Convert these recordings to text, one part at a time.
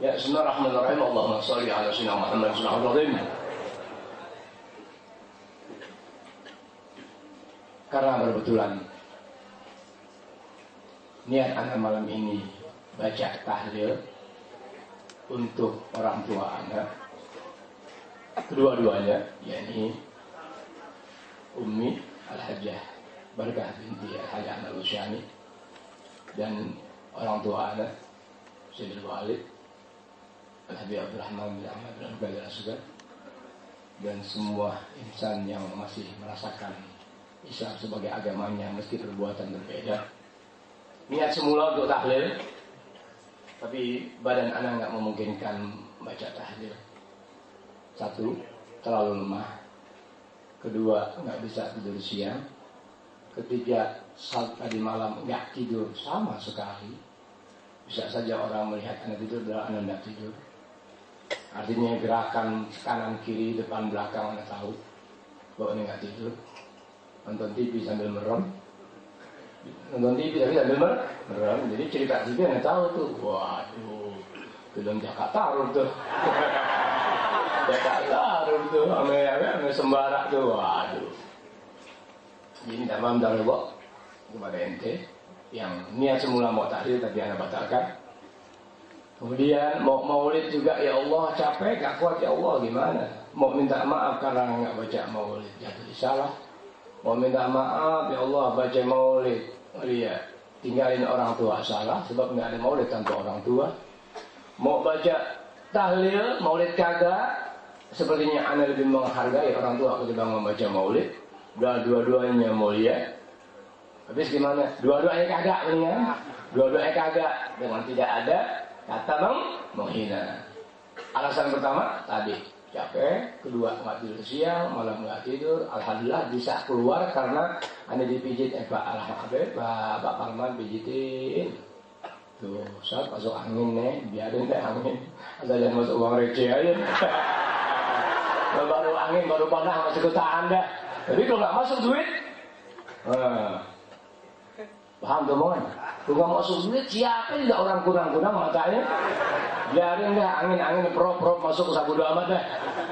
Ya, bismillahirrahmanirrahim. Allahumma shalli ala sayyidina Muhammad sallallahu alaihi wasallam. Karena berbetulan niat anak malam ini baca tahlil untuk orang tua anak kedua-duanya, yakni Ummi Al-Hajjah Barakah binti Al-Hajjah Al-Usyani dan orang tua anak Sayyidul Walid Al-Habib Abdurrahman bin Ahmad bin Abdul Asgar, dan semua insan yang masih merasakan Islam sebagai agamanya meski perbuatan berbeda. Niat semula untuk tahlil, tapi badan anak nggak memungkinkan baca tahlil. Satu, terlalu lemah. Kedua, nggak bisa tidur siang. Ketiga, saat tadi malam nggak tidur sama sekali. Bisa saja orang melihat anak tidur dan anak nggak tidur. Artinya gerakan kanan kiri depan belakang anak tahu bahwa ini nggak tidur. Nonton TV sambil merem. Nonton TV tapi sambil merem. Jadi cerita TV anak tahu tuh. Waduh, film Jaka Tarub tuh. Jaka Tarub tuh, ame sembara tuh. Waduh. Jadi tak paham dari kepada ente yang niat semula mau tahlil tapi anak batalkan. Kemudian mau maulid juga, ya Allah capek, gak kuat ya Allah, gimana? Mau minta maaf karena gak baca maulid, jatuh di salah. Mau minta maaf, ya Allah baca maulid, lihat tinggalin orang tua salah, sebab gak ada maulid tanpa orang tua. Mau baca tahlil, maulid kagak, sepertinya anda lebih menghargai orang tua ketimbang membaca maulid. Dua-duanya mulia. Habis gimana? Dua-duanya kagak mendingan. Dua-duanya kagak dengan tidak ada kata menghina. Alasan pertama tadi capek, kedua nggak tidur siang, malam nggak tidur. Alhamdulillah bisa keluar karena anda dipijit Pak Alhamdulillah Pak Parman pijitin. Tuh, saat masuk angin nih, biarin deh angin. Asal jangan masuk uang receh aja. Baru angin baru panah masih kota anda. Tapi kalau nggak masuk duit, paham tuh mohon? Kalau nggak masuk duit, siapa juga orang kurang-kurang matanya? Biarin dah angin-angin prop masuk ke sabu amat dah.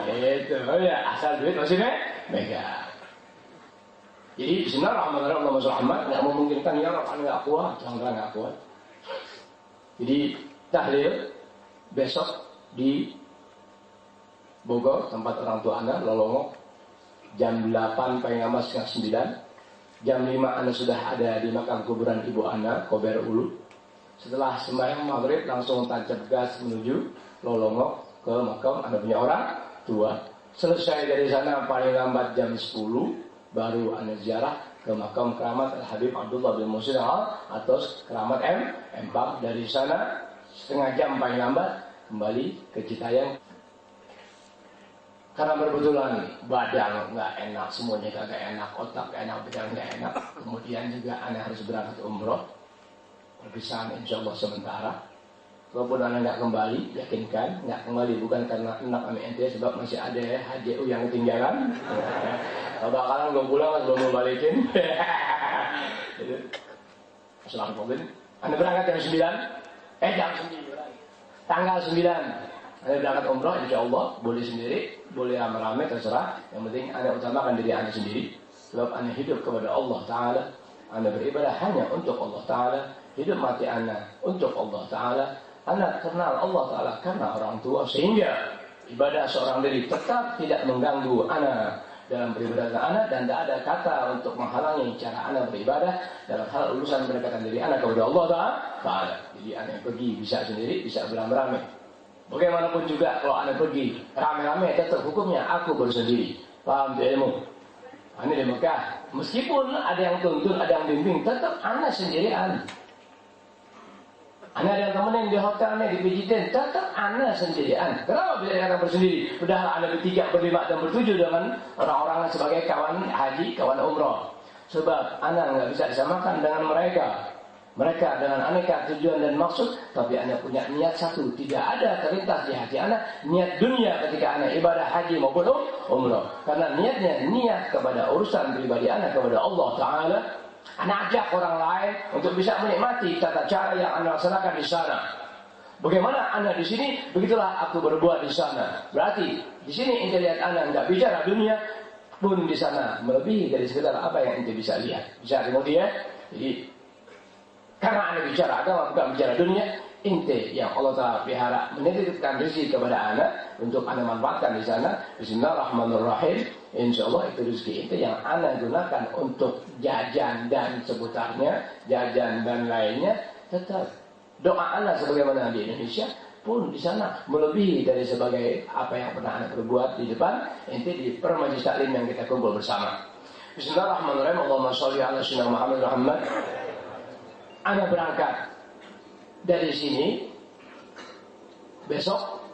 Itu, ya asal duit masih megang. Jadi bismillahirrahmanirrahim, Allahumma sholli ala Muhammad, nggak memungkinkan ya orang nggak kuat, jangan nggak kuat. Jadi tahlil besok di Bogor tempat orang tua anda Lolongo. Jam 8 paling lama setengah 9. Jam 5 anda sudah ada di makam kuburan ibu anda Kober Ulu. Setelah sembahyang maghrib langsung tancap gas menuju Lolongo ke makam anda punya orang tua. Selesai dari sana paling lambat jam 10 baru anda ziarah ke makam keramat Al Habib Abdullah bin Muhsin atau keramat Empang. Dari sana setengah jam paling lambat kembali ke Citayam. Karena berbetulan badan nggak enak, semuanya kagak enak, otak nggak enak, pikiran nggak enak. Kemudian juga anda harus berangkat umroh, perpisahan insya Allah sementara. Walaupun anda nggak kembali, yakinkan nggak kembali bukan karena enak sama ente, sebab masih ada HJU yang ketinggalan. Kalau bakalan gue pulang belum mau balikin. Assalamualaikum. Anda berangkat jam 9, jam 9, tanggal 9. Anda berangkat umroh, insya Allah boleh sendiri, boleh rame-rame terserah. Yang penting Anda utamakan diri Anda sendiri. Sebab Anda hidup kepada Allah Ta'ala, Anda beribadah hanya untuk Allah Ta'ala. Hidup mati Anda untuk Allah Ta'ala. Anda kenal Allah Ta'ala karena orang tua, sehingga ibadah seorang diri tetap tidak mengganggu Anda dalam beribadah Anda, dan tidak ada kata untuk menghalangi cara Anda beribadah dalam hal urusan mendekatkan diri Anda kepada Allah Ta'ala. Jadi Anda pergi bisa sendiri, bisa beramai-ramai. Bagaimanapun juga kalau anda pergi rame-rame, tetap hukumnya aku bersendiri. Paham ilmu? Anda di Mekah, meskipun ada yang tuntun, ada yang bimbing, tetap anda sendirian. Anda ada yang temenin di hotelnya, dipijitin, tetap anda sendirian. Kenapa bisa dikatakan bersendiri? Padahal anda bertiga, berlima, dan bertujuh dengan orang-orang sebagai kawan haji, kawan umroh. Sebab anda nggak bisa disamakan dengan mereka. Mereka dengan aneka tujuan dan maksud, tapi anda punya niat satu. Tidak ada terlintas di hati anda niat dunia ketika anda ibadah haji maupun umrah. Karena niatnya niat kepada urusan pribadi anda kepada Allah Ta'ala. Anda ajak orang lain untuk bisa menikmati tata cara yang anda laksanakan di sana. Bagaimana anda di sini, begitulah aku berbuat di sana. Berarti di sini ente lihat anda nggak bicara dunia, pun di sana melebihi dari sekedar apa yang ente bisa lihat. Bisa kemudian, jadi karena anda bicara agama bukan bicara dunia, ente yang Allah Ta'ala pelihara menitipkan rezeki kepada anda untuk anda manfaatkan di sana. Bismillahirrahmanirrahim. Insya Allah itu rezeki ente yang anda gunakan untuk jajan dan seputarnya, jajan dan lainnya. Tetap doa anda sebagaimana di Indonesia pun di sana melebihi dari sebagai apa yang pernah anda perbuat di depan ente di permajlis taklim yang kita kumpul bersama. Bismillahirrahmanirrahim. Allahumma sholli ala sayyidina Muhammad. Anda berangkat dari sini besok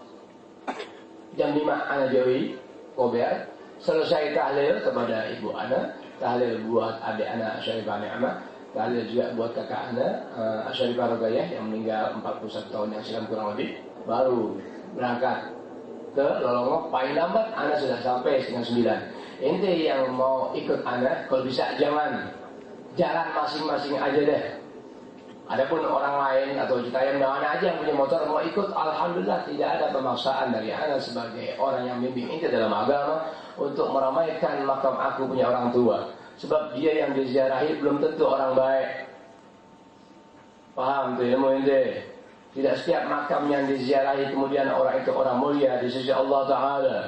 jam 5 Anda jauhi Kober, selesai tahlil kepada ibu Anda, tahlil buat adik Anda Syarifah Ni'mah, tahlil juga buat kakak Anda Syarifah Rogayah yang meninggal 41 tahun yang silam kurang lebih, baru berangkat ke Lolongo. Paling lambat Anda sudah sampai setengah 9. Ente yang mau ikut Anda, kalau bisa jangan jalan masing-masing aja deh. Adapun orang lain atau kita yang aja yang punya motor mau ikut, alhamdulillah tidak ada pemaksaan dari anda sebagai orang yang bimbing ente dalam agama untuk meramaikan makam aku punya orang tua. Sebab dia yang diziarahi belum tentu orang baik. Paham tuh ilmu ente? Tidak setiap makam yang diziarahi kemudian orang itu orang mulia di sisi Allah Ta'ala.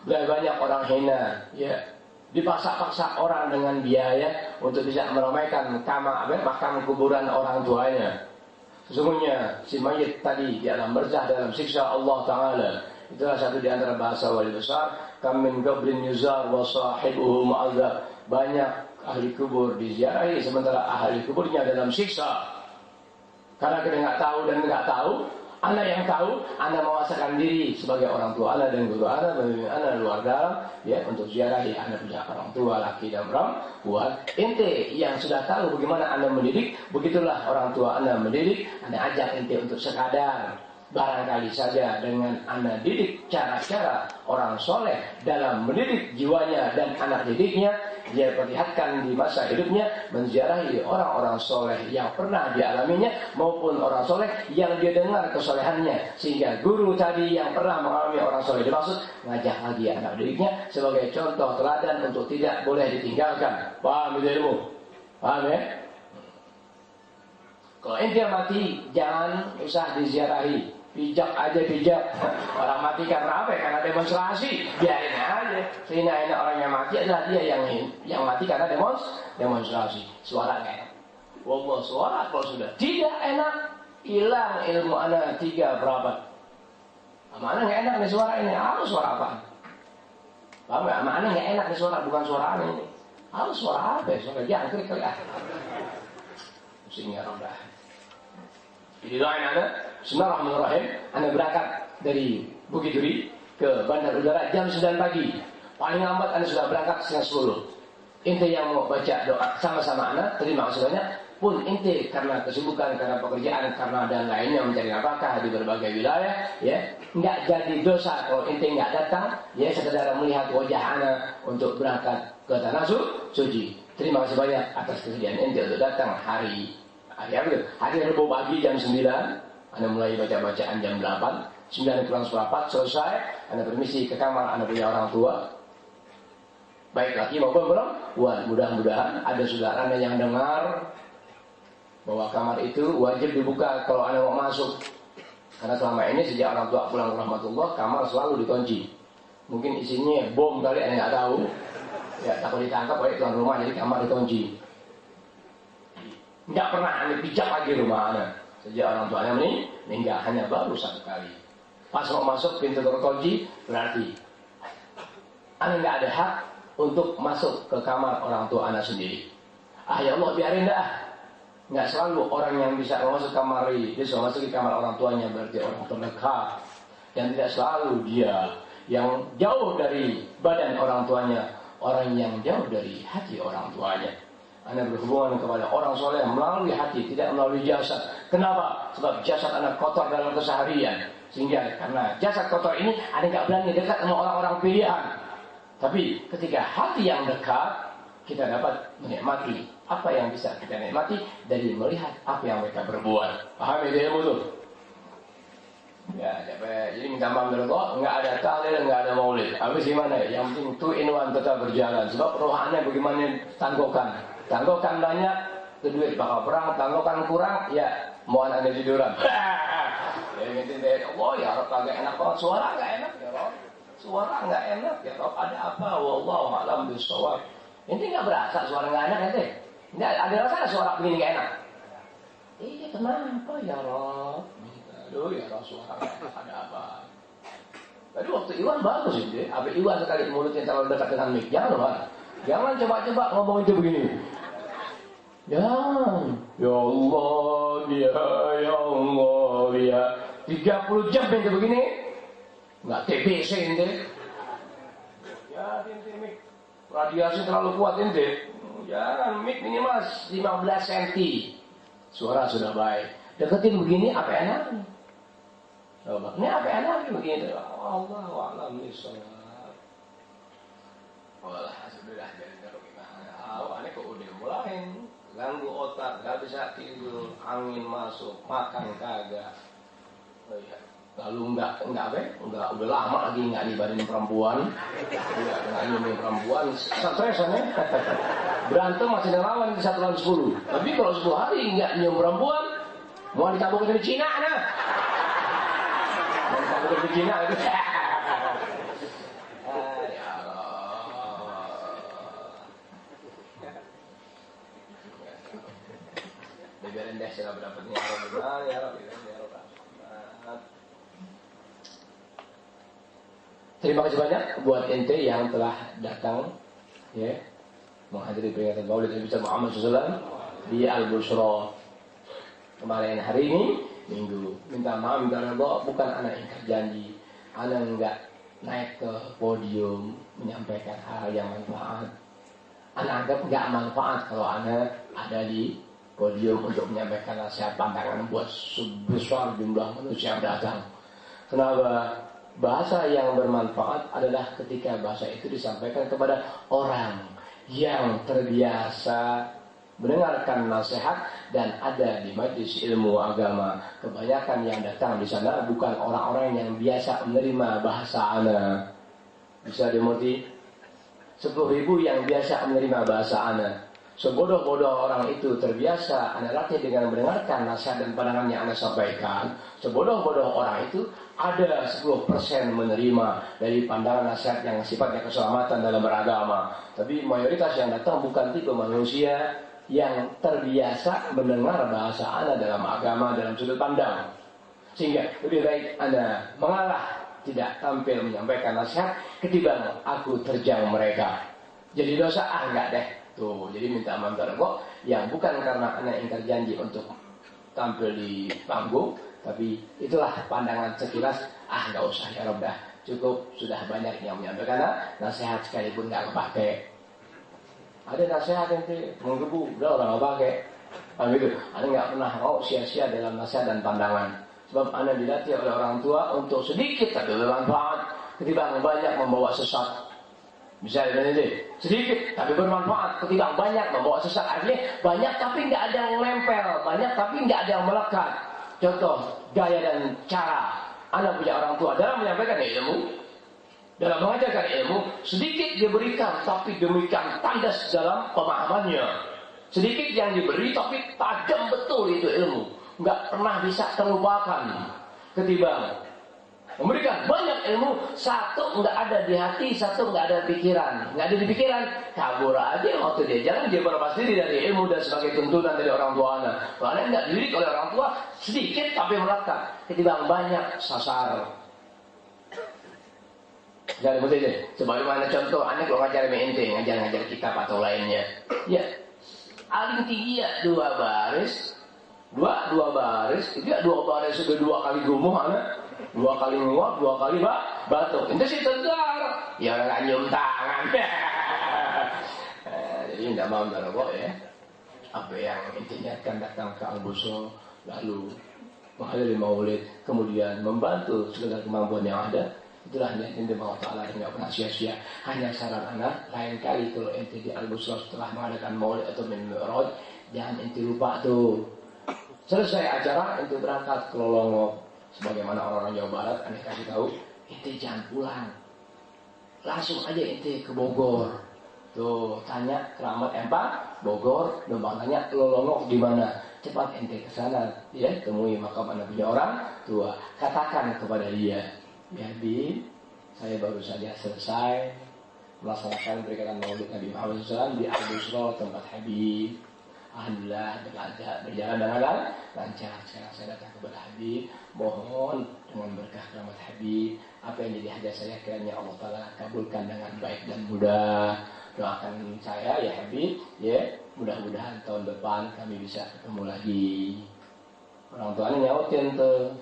Banyak orang hina, ya. Dipaksa-paksa orang dengan biaya untuk bisa meramaikan makam kuburan orang tuanya. Sesungguhnya si mayit tadi di alam barzah dalam siksa Allah Ta'ala. Itulah satu di antara bahasa wali besar. Kam min qabrin yuzar wa sahibuhu mu'adzab. Banyak ahli kubur diziarahi sementara ahli kuburnya dalam siksa. Karena kita nggak tahu dan nggak tahu. Anda yang tahu, Anda memaksakan diri sebagai orang tua Anda dan guru Anda, membimbing Anda luar dalam, ya, untuk ziarahi Anda punya orang tua laki dan perempuan. Ente yang sudah tahu bagaimana Anda mendidik, begitulah orang tua Anda mendidik. Anda ajak ente untuk sekadar, barangkali saja dengan Anda didik cara-cara orang soleh dalam mendidik jiwanya dan anak didiknya, dia perlihatkan di masa hidupnya menziarahi orang-orang soleh yang pernah dialaminya maupun orang soleh yang dia dengar kesolehannya, sehingga guru tadi yang pernah mengalami orang soleh dimaksud ngajak lagi anak didiknya sebagai contoh teladan untuk tidak boleh ditinggalkan. Paham itu ilmu? Paham ya? Kalau ente mati jangan usah diziarahi. Pijak aja pijak. Orang mati karena apa? Karena demonstrasi. Biarin aja. Sehingga enak orang yang mati adalah dia yang mati karena demonstrasi. Suara nggak enak. Wallah suara kalau sudah tidak enak, hilang ilmu ana 3 berapa? Mana nggak enak nih suara ini? Harus suara apa? Paham nggak? Mana nggak enak nih suara? Bukan suara ini. Harus suara apa? Suara jangkrik kali ah. Sehingga rendah. Jadi doain anda. Bismillahirrahmanirrahim. Anda berangkat dari Bukit Duri ke Bandar Udara jam 9 pagi. Paling lambat Anda sudah berangkat setengah 10. Ente yang mau baca doa sama-sama Anda, terima kasih banyak. Pun ente karena kesibukan, karena pekerjaan, karena dan lainnya mencari nafkah di berbagai wilayah, ya, nggak jadi dosa kalau ente nggak datang, ya, sekedar melihat wajah Anda untuk berangkat ke tanah suci. Terima kasih banyak atas kesediaan ente untuk datang hari Rabu pagi jam 9. Anda mulai baca-bacaan jam 8, 9 kurang seperempat selesai. Anda permisi ke kamar Anda punya orang tua, baik laki maupun perempuan. Mudah-mudahan ada saudara Anda yang dengar bahwa kamar itu wajib dibuka kalau Anda mau masuk. Karena selama ini sejak orang tua pulang rahmatullah, kamar selalu dikunci. Mungkin isinya bom kali Anda nggak tahu. Ya, takut ditangkap oleh tuan rumah, jadi kamar dikunci. Nggak pernah Anda pijak lagi rumah Anda. Sejak orang tuanya meninggal, hanya baru 1 kali. Pas mau masuk pintu terkunci, berarti Anda nggak ada hak untuk masuk ke kamar orang tua Anda sendiri. Ya Allah biarin dah. Nggak selalu orang yang bisa masuk kamar dia bisa masuk ke kamar orang tuanya berarti orang terdekat. Dan tidak selalu dia yang jauh dari badan orang tuanya, orang yang jauh dari hati orang tuanya. Anda berhubungan kepada orang soleh melalui hati, tidak melalui jasad. Kenapa? Sebab jasad Anda kotor dalam keseharian. Sehingga karena jasad kotor ini Anda nggak berani dekat sama orang-orang pilihan. Tapi ketika hati yang dekat, kita dapat menikmati apa yang bisa kita nikmati dari melihat apa yang mereka berbuat. Paham itu ilmu itu? Ya, jadi minta maaf dari Allah, nggak ada tahlil, nggak ada maulid. Habis gimana? Yang penting tu inwan tetap berjalan. Sebab rohannya bagaimana tanggokan. Tanggokan banyak, itu duit bakal perang. Tanggokan kurang, ya mau anak tiduran. Jadi minta dari Allah, ya Rob agak enak banget. Suara nggak enak ya Rob. Suara nggak enak ya Rob. Ada apa? Wallahu a'lam bishawab. Ini nggak berasa suara nggak enak ente. Nggak ada rasa suara begini nggak enak. Iya kenapa ya Rob? Aduh ya Rasulullah, ada apa? Tadi waktu Iwan bagus itu, apa Iwan sekali mulutnya terlalu dekat dengan mic. Jangan loh, jangan coba-coba ngomong itu begini. Jangan. Ya Allah, ya Allah, ya. 30 jam itu begini, nggak TBC ini. Ya, ini mic. Radiasi terlalu kuat ini. Jangan mic minimal 15 cm. Suara sudah baik. Deketin begini apa enaknya? Coba. Ini apa enaknya begini? Allah wa'alam bishawab. Alhamdulillah jadi gimana? Ini kok udah mulai ganggu otak, gak bisa tidur, angin masuk, makan kagak. Oh iya. Lalu enggak udah lama lagi enggak nyibarin perempuan. Enggak nyibarin perempuan, stres ya. Berantem masih ngelawan di 1 lawan 10. Tapi kalau 10 hari enggak nyium perempuan, mau ditabungin di Cina nah. Mau ditabungin di Cina itu. Ya Allah. Biarin deh saya dapatnya ya Rabbi. Terima kasih banyak buat ente yang telah datang ya menghadiri peringatan Maulid Nabi Muhammad SAW di Al-Bushra kemarin hari ini Minggu. Minta maaf minta Allah, bukan anak ingkar janji, anak enggak naik ke podium menyampaikan hal yang manfaat. Anak anggap enggak manfaat kalau anak ada di podium untuk menyampaikan nasihat pandangan buat sebesar jumlah manusia yang datang. Kenapa? Bahasa yang bermanfaat adalah ketika bahasa itu disampaikan kepada orang yang terbiasa mendengarkan nasihat dan ada di majelis ilmu agama. Kebanyakan yang datang di sana bukan orang-orang yang biasa menerima bahasa ana. Bisa dimengerti? 10.000 yang biasa menerima bahasa ana. Sebodoh-bodoh orang itu terbiasa ana latih dengan mendengarkan nasihat dan pandangan yang ana sampaikan. Sebodoh-bodoh orang itu ada 10% menerima dari pandangan nasihat yang sifatnya keselamatan dalam beragama. Tapi mayoritas yang datang bukan tipe manusia yang terbiasa mendengar bahasa ana dalam agama dalam sudut pandang. Sehingga lebih baik Anda mengalah, tidak tampil menyampaikan nasihat ketimbang aku terjang mereka. Jadi dosa enggak deh. Tuh, jadi minta maaf kok yang bukan karena Anda ingkar janji untuk tampil di panggung, tapi itulah pandangan sekilas, enggak usah ya Rob dah. Cukup sudah banyak yang menyampaikan nasihat sekalipun enggak kepake. Ada nasihat nanti menggebu, udah orang nggak pakai. Gitu. Anda nggak pernah mau sia-sia dalam nasihat dan pandangan. Sebab Anda dilatih oleh orang tua untuk sedikit tapi bermanfaat ketimbang banyak membawa sesat. Bisa ini sedikit tapi bermanfaat ketimbang banyak membawa sesat. Artinya banyak tapi nggak ada yang lempel, banyak tapi nggak ada yang melekat. Contoh gaya dan cara Anda punya orang tua dalam menyampaikan ilmu. Dalam mengajarkan ilmu, sedikit diberikan, tapi demikian tandas dalam pemahamannya. Sedikit yang diberi, tapi tajam betul itu ilmu. Nggak pernah bisa terlupakan. Ketimbang memberikan banyak ilmu, satu nggak ada di hati, satu nggak ada di pikiran. Nggak ada di pikiran, kabur aja waktu dia jalan, dia berlepas diri dari ilmu dan sebagai tuntunan dari orang tua anak. Karena nggak dididik oleh orang tua, sedikit tapi melekat. Ketimbang banyak sasar. Jadi maksudnya, sebagaimana contoh aneh kalau ngajar MNT, ngajar kitab atau lainnya. Ya, paling tinggi ya 2 baris, dua baris, itu ya 2 baris sudah 2 kali gumuh anak, 2 kali nguap, 2 kali batuk. Itu sih tegar, ya nggak nyium tangan. Jadi tidak mau kok ya. Apa yang intinya akan datang ke Al-Bushra, lalu menghadiri maulid, kemudian membantu segala kemampuan yang ada. Itulah yang ente mau ta'ala dan gak pernah sia-sia. Hanya saran anak, lain kali kalau ente di Al-Bushra setelah mengadakan maulid atau mi'raj, jangan ente lupa tuh. Selesai acara, ente berangkat ke Lolongo. Sebagaimana orang-orang Jawa Barat, aneh kasih tahu, ente jangan pulang, langsung aja ente ke Bogor. Tuh tanya keramat Empang Bogor, numpang tanya Lolongok di mana, cepat ente ke sana, ya temui makam anak punya orang tua, katakan kepada dia, ya Habib, saya baru saja selesai melaksanakan perikatan Maulid Nabi Muhammad SAW di Al-Busra tempat Habib. Alhamdulillah berjalan dengan lancar. Sekarang saya datang kepada Habib, mohon dengan berkah keramat Habib, apa yang jadi hajat saya kiranya Allah Ta'ala kabulkan dengan baik dan mudah. Doakan saya ya Habib, ya mudah-mudahan tahun depan kami bisa ketemu lagi. Orang tuanya nyautin tuh,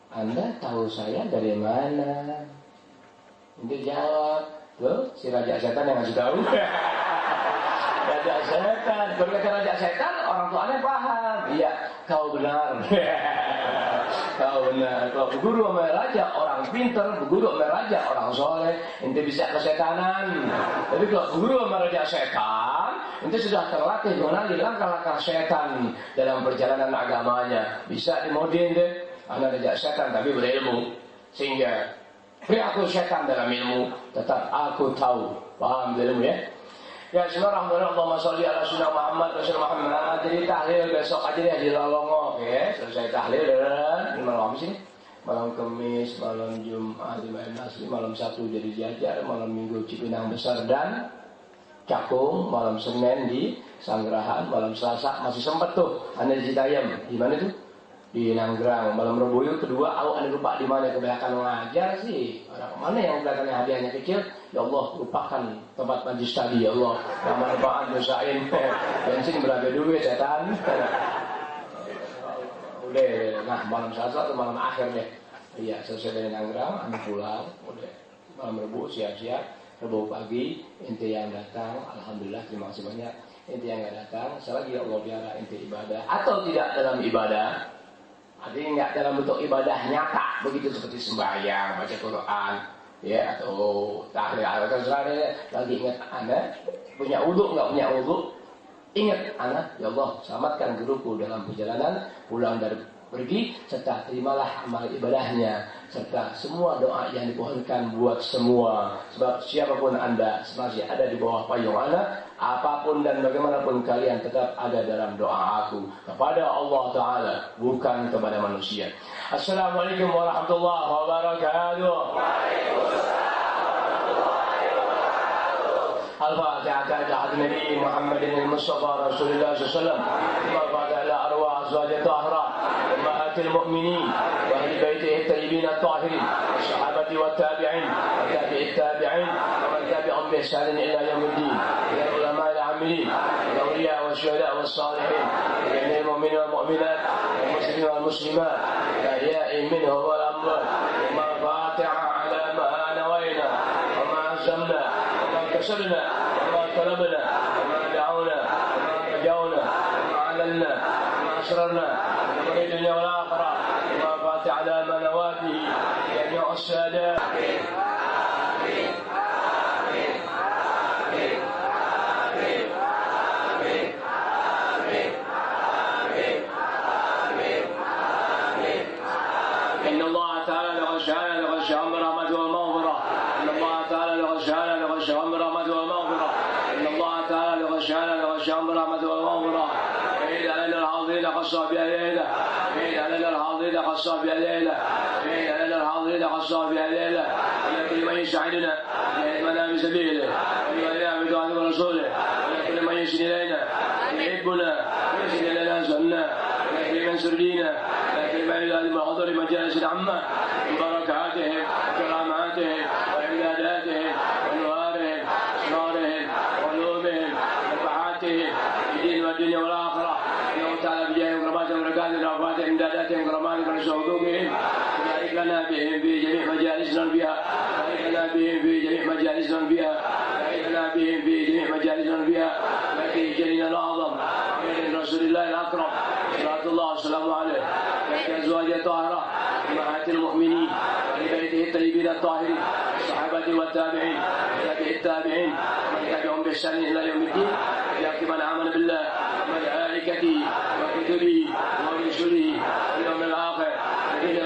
Anda tahu saya dari mana? Dia jawab, tuh si Raja Setan yang ngasih tahu. Raja Setan, berkata Raja Setan, orang tuanya paham. Iya, kau benar. Kau benar. Kalau berguru sama raja, orang pintar. Berguru sama raja, orang soleh. Ente bisa kesetanan. Tapi kalau berguru sama Raja Setan, ente sudah terlatih mengenali langkah-langkah setan dalam perjalanan agamanya. Bisa dimodin deh. Anak Raja Setan tapi berilmu. Sehingga perilaku setan dalam ilmu tetap aku tahu. Paham ilmu ya? Ya bismillahirrahmanirrahim. Allahumma sholli ala sayyidina Muhammad Rasul Muhammad. Jadi tahlil besok aja deh di Lolongok ya. Selesai tahlil dan malam apa sih? Malam Kamis, malam Jumat di Masjid, malam Sabtu jadi Jajar, malam Minggu Cipinang Besar dan Cakung, malam Senin di Sanggerahan, malam Selasa masih sempat tuh Anda di Citayam. Di mana tuh? Di Nanggrang. Malam Rabu kedua, Anda lupa di mana kebanyakan ngajar sih. Orang mana yang belakangnya hadiahnya kecil? Ya Allah, lupakan tempat majlis tadi ya Allah. Yang manfaat dosain. Bensin berapa duit setan. Udah, nah malam Selasa atau malam akhir deh. Iya, selesai dari Nanggrang, Anda pulang. Udah, malam Rabu siap-siap. Rabu pagi, ente yang datang, alhamdulillah terima kasih banyak. Ente yang nggak datang, selagi Allah biara ente ibadah atau tidak dalam ibadah. Artinya nggak dalam bentuk ibadah nyata, begitu seperti sembahyang, baca Quran, ya atau tahlil atau terserah lagi ingat Anda punya wudu nggak punya wudu, ingat Anda, ya Allah selamatkan guruku dalam perjalanan pulang dari pergi, serta terimalah amal ibadahnya, serta semua doa yang dipohonkan buat semua. Sebab siapapun Anda masih ada di bawah payung Anda, apapun dan bagaimanapun kalian tetap ada dalam doa aku kepada Allah Ta'ala, bukan kepada manusia. Assalamualaikum warahmatullahi wabarakatuh. Al-Fatihah ala Nabi Muhammadin al-Mustafa Rasulullah sallallahu alaihi wasallam. Al-Fatihah ala arwah azwajih tahirah ummahatil mu'minin wa ahli baitihi at-tayyibin at-tahirin was-sahabati wat-tabi'in wa tabi'it tabi'in wa man tabi'ahum bi ihsan ila yaumiddin. Ya ulama al-amilin, ya awliya wasyuhada was-salihin, ya mu'minin wal mu'minat, wal muslimin wal muslimat, ya ya'in minhum wal amwat. Al-Fatihah ala ma nawayna wa ma azamna كسبنا وما طلبنا وما دعونا وما رجونا وما علنا وما أسررنا وما الدنيا والآخرة وما فات على منواته جميع السادات. إن الله تعالى لغشانا لغشان برحمته والمغفرة. إن الله تعالى لغشانا لغشان برحمته والمغفرة. إن الله تعالى لغشانا لغشان برحمته والمغفرة. إذ علينا الحاضرين خصها بأهلنا. إذ علينا الحاضرين خصها بأهلنا. إذ علينا الحاضرين خصها بأهلنا. إلى كل من يساعدنا لإتمامنا بسبيله وإلى بدعاء رسوله وإلى كل من يحسن إلينا يحبنا ويحسن إلينا سنة وإلى كل من سردينا من حضور مجالس العامة ببركاتهم وكراماتهم وعباداتهم وانوارهم واسرارهم وعلومهم ونفحاتهم في الدين والدنيا والاخره. انه تعالى بجاههم وكراماتهم وبركاتهم ووفاتهم امداداتهم وكراماتهم ونشر حقوقهم. وبارك لنا بهم في جميع مجالسنا بها. بارك لنا بهم في جميع مجالسنا بها. بارك لنا بهم في جميع مجالسنا بها. وفي جليلنا الاعظم من رسول الله الاكرم صلاه الله وسلامه عليه. أزواج طاهرة أمهات المؤمنين ولبيته الطيبين الطاهرين الصحابة والتابعين وتابع التابعين ومن تبعهم بإحسان إلى يوم الدين. يكتب من آمن بالله وملائكته وكتبه ورسله واليوم الآخر وبه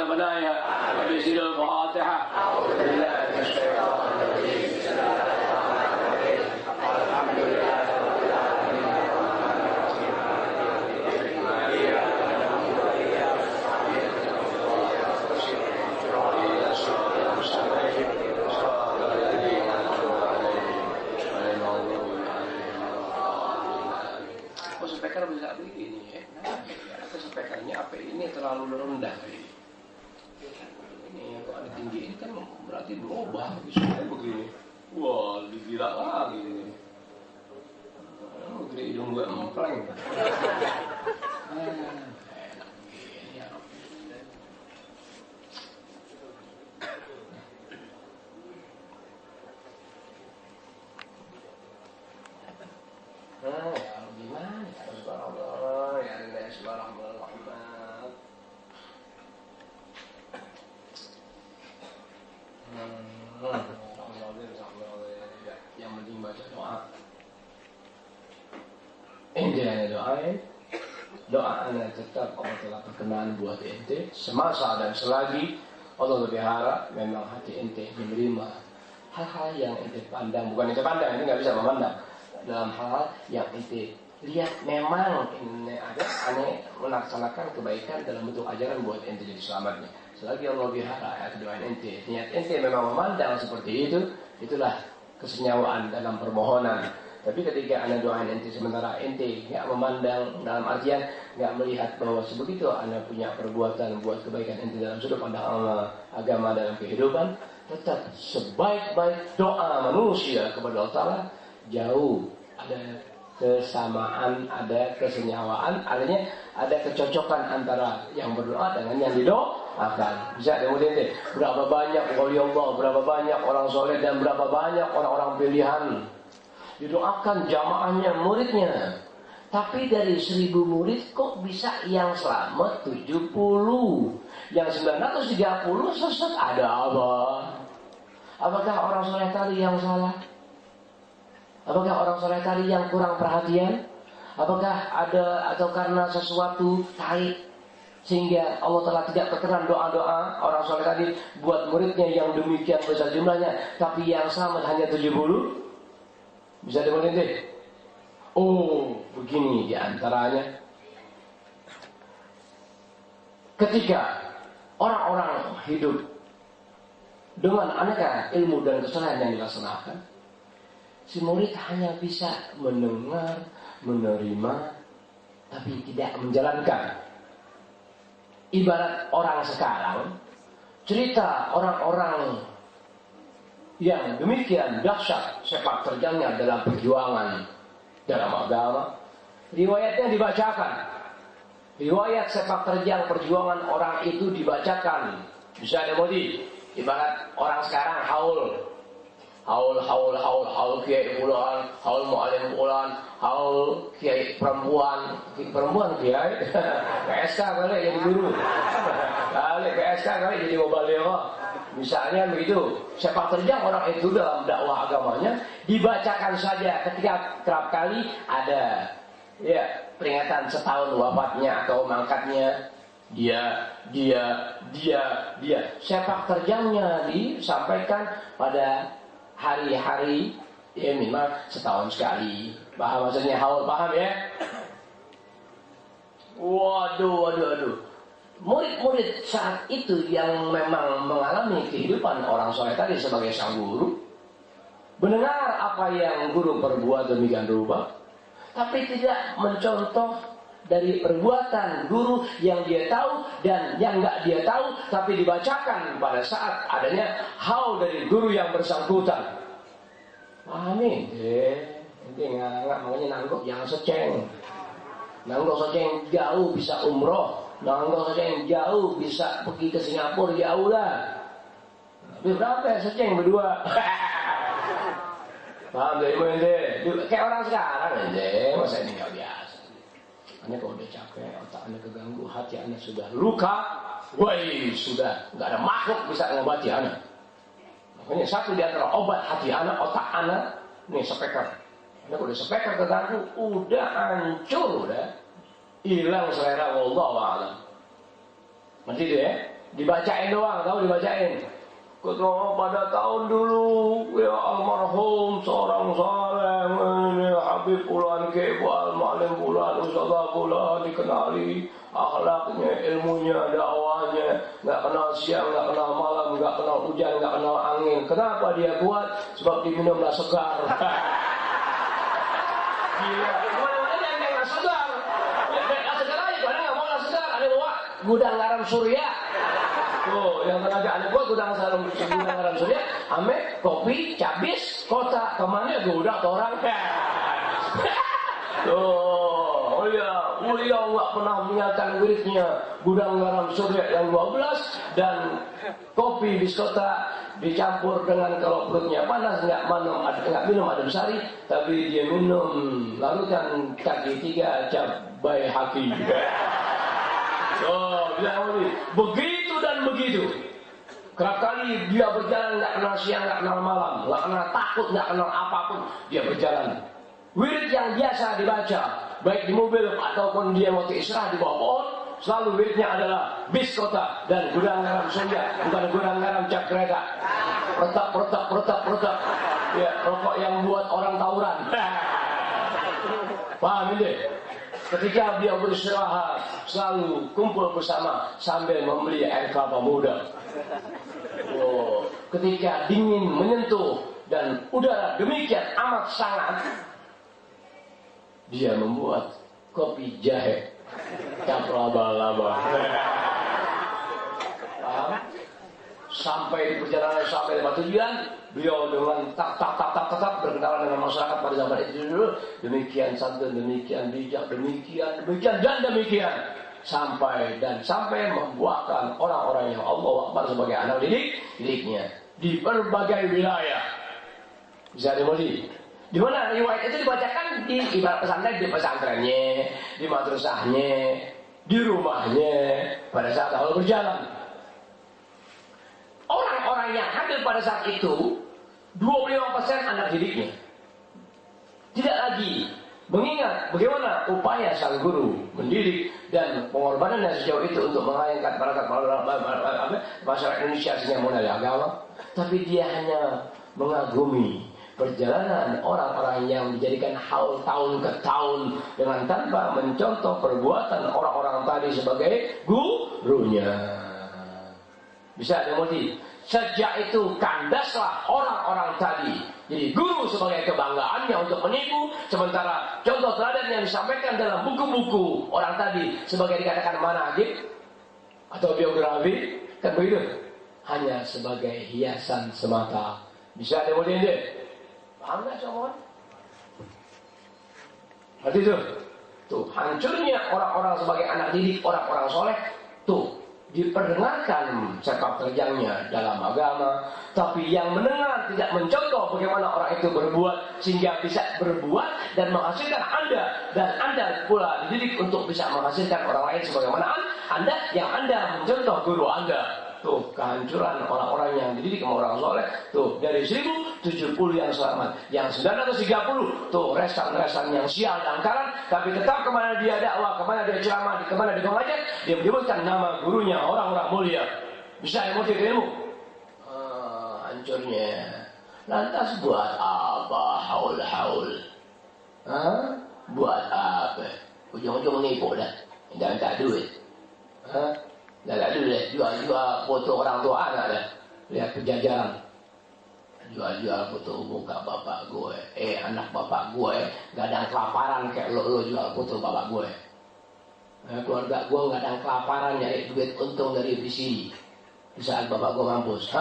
عليها وبسر الفاتحة. أعوذ بالله من الشيطان الرجيم. بسم الله الرحمن الرحيم. الحمد لله رب العالمين الرحمن الرحيم مالك إياك نعبد وإياك نستعين اهدنا الصراط المستقيم صراط الذين أنعمت عليهم غير المغضوب عليهم ولا الضالين. Oh, speaker bisa begini ya? Nah, speakernya apa ini terlalu rendah ini? Ini kok ada tinggi ini kan berarti berubah suaranya begini. Wah, gila lagi ini. Gede hidung gue empleng. Enak begini ya. Ya gimana? Subhanallah, ya Allah, subhanallah. Yang penting baca doa. Intinya doa, doa anda tetap Allah telah berkenan buat ente semasa dan selagi Allah berharap memang hati ente menerima hal-hal yang ente pandang, bukan ente pandang, ini nggak bisa memandang dalam hal-hal yang ente lihat memang ini ada aneh melaksanakan kebaikan dalam bentuk ajaran buat ente jadi selamatnya. Selagi Allah berharap ya doain ente, niat ente memang memandang seperti itu, itulah kesenyawaan dalam permohonan. Tapi ketika anda doain ente sementara ente nggak memandang dalam artian nggak melihat bahwa sebegitu anda punya perbuatan buat kebaikan ente dalam sudut pandang Allah, agama dalam kehidupan, tetap sebaik-baik doa manusia kepada Allah Ta'ala jauh ada kesamaan, ada kesenyawaan, artinya ada kecocokan antara yang berdoa dengan yang didoakan. Bisa kemudian deh, berapa banyak wali Allah, berapa banyak orang soleh dan berapa banyak orang-orang pilihan didoakan jamaahnya, muridnya. Tapi dari 1000 murid kok bisa yang selamat 70, yang 930 sesat, ada apa? Apakah orang soleh tadi yang salah? Apakah orang soleh tadi yang kurang perhatian? Apakah ada atau karena sesuatu taib sehingga Allah telah tidak berkenan doa-doa orang soleh tadi buat muridnya yang demikian besar jumlahnya, tapi yang selamat hanya 70? Bisa dimengerti? Oh, begini diantaranya. Ketika orang-orang hidup dengan aneka ilmu dan kesalahan yang dilaksanakan, si murid hanya bisa mendengar, menerima, tapi tidak menjalankan. Ibarat orang sekarang, cerita orang-orang yang demikian dahsyat sepak terjangnya dalam perjuangan dalam agama, riwayatnya dibacakan. Riwayat sepak terjang perjuangan orang itu dibacakan. Bisa dimodi, ibarat orang sekarang haul kiai fulan, haul mu'alim fulan, haul kiai perempuan kiai PSK kali jadi guru, kali PSK kali jadi mubaligha. Misalnya begitu, sepak terjang orang itu dalam dakwah agamanya dibacakan saja ketika kerap kali ada ya peringatan setahun wafatnya atau mangkatnya dia sepak terjangnya disampaikan pada hari-hari ya minimal setahun sekali. Paham maksudnya haul, paham ya? Waduh. Murid-murid saat itu yang memang mengalami kehidupan orang soleh tadi sebagai sang guru, mendengar apa yang guru perbuat demikian rupa, tapi tidak mencontoh dari perbuatan guru yang dia tahu dan yang nggak dia tahu, tapi dibacakan pada saat adanya haul dari guru yang bersangkutan. Pahamin? Ini nggak makanya nanggok jangan seceng. Nanggok seceng jauh bisa umroh. Nanggok seceng jauh bisa pergi ke Singapura jauh lah. Tapi berapa ya seceng berdua? Paham dari ente? Kayak orang sekarang ente, masa ini nggak biasa. Anda kalau udah capek, otak Anda keganggu, hati Anda sudah luka, sudah nggak ada makhluk bisa mengobati Anda. Makanya satu di antara obat hati Anda, otak Anda, nih speaker. Anda kalau udah speaker keganggu, udah hancur, udah hilang selera. Wallahu a'lam. Nanti deh, dibacain doang, tahu dibacain. Ketua pada tahun dulu ya almarhum seorang saleh Habib Fulan Kebal Malim Fulan Ustazah Fulan dikenali akhlaknya, ilmunya, dakwahnya, nggak kenal siang, nggak kenal malam, nggak kenal hujan, nggak kenal angin. Kenapa dia kuat? Sebab diminumlah segar. Gila, mana-mana yang nggak segar. Ya, segar aja, ada nggak mau segar, ada bawa gudang garam surya. Oh, yang tenaga anak gua gudang garam surya, ame kopi, cabis, kota kemana gudang orang. Oh iya, mulia nggak pernah meninggalkan wiridnya gudang garam surya yang 12 dan kopi biskota dicampur dengan kalau perutnya panas nggak minum adem sari, tapi dia minum larutan kaki 3 cabai haki. Oh, bilang begitu dan begitu. Kerap kali dia berjalan nggak kenal siang, nggak kenal malam, nggak kenal takut, nggak kenal apapun. Dia berjalan. Wirid yang biasa dibaca, baik di mobil ataupun dia waktu istirahat di bawah pohon, selalu wiridnya adalah bis kota dan gudang garam surya, bukan gudang garam cap kereta. Protak. Ya, rokok yang buat orang tawuran. Paham ini? Ketika dia beristirahat, selalu kumpul bersama sambil membeli air kelapa muda. Oh, ketika dingin menyentuh dan udara demikian amat sangat, dia membuat kopi jahe cap laba-laba. Paham? Sampai di perjalanan sampai di tujuan, beliau dengan tak berkenalan dengan masyarakat pada zaman itu dulu. Demikian santun, demikian bijak, demikian dan demikian sampai membuahkan orang-orang yang Allah Akbar sebagai anak didiknya di berbagai wilayah. Bisa dimulai. Di mana riwayat itu dibacakan di ibarat pesantren, di pesantrennya, di madrasahnya, di rumahnya pada saat awal berjalan. Orang-orang yang hadir pada saat itu 25% anak didiknya. Tidak lagi mengingat bagaimana upaya sang guru mendidik dan pengorbanannya sejauh itu untuk mengayunkan masyarakat Indonesia sehingga mengenal agama, tapi dia hanya mengagumi perjalanan orang-orang yang dijadikan haul tahun ke tahun dengan tanpa mencontoh perbuatan orang-orang tadi sebagai gurunya. Bisa dimulai. Sejak itu kandaslah orang-orang tadi. Jadi guru sebagai kebanggaannya untuk menipu, sementara contoh teladan yang disampaikan dalam buku-buku orang tadi sebagai dikatakan manhaj atau biografi, kan begitu? Hanya sebagai hiasan semata. Bisa dimulai deh. Paham gak semua? Berarti itu. Tuh, hancurnya orang-orang sebagai anak didik, orang-orang soleh. Tuh, diperdengarkan sepak terjangnya dalam agama, tapi yang mendengar tidak mencontoh bagaimana orang itu berbuat sehingga bisa berbuat dan menghasilkan Anda, dan Anda pula dididik untuk bisa menghasilkan orang lain sebagaimana Anda yang Anda mencontoh guru Anda. Tuh, kehancuran orang-orang yang dididik sama orang soleh. Tuh, dari 1070 yang selamat, yang 930 tuh resan-resan yang sial dan karan, tapi tetap kemana dia dakwah, kemana dia ceramah, kemana dia mengajar, dia menyebutkan nama gurunya, orang-orang mulia. Bisa emosi ilmu. Hancurnya. Lantas buat apa haul-haul? Buat apa? Ujung-ujung nipu dah. Dan tak duit. Dah dulu deh, jual-jual foto orang tua anak dah. Lihat pejajaran. Jual-jual foto muka bapak gue. Anak bapak gue. Gadang kelaparan kayak lo jual foto bapak gue. Keluarga gue gadang kelaparan nyari duit untung dari VCD. Di saat bapak gue mampus.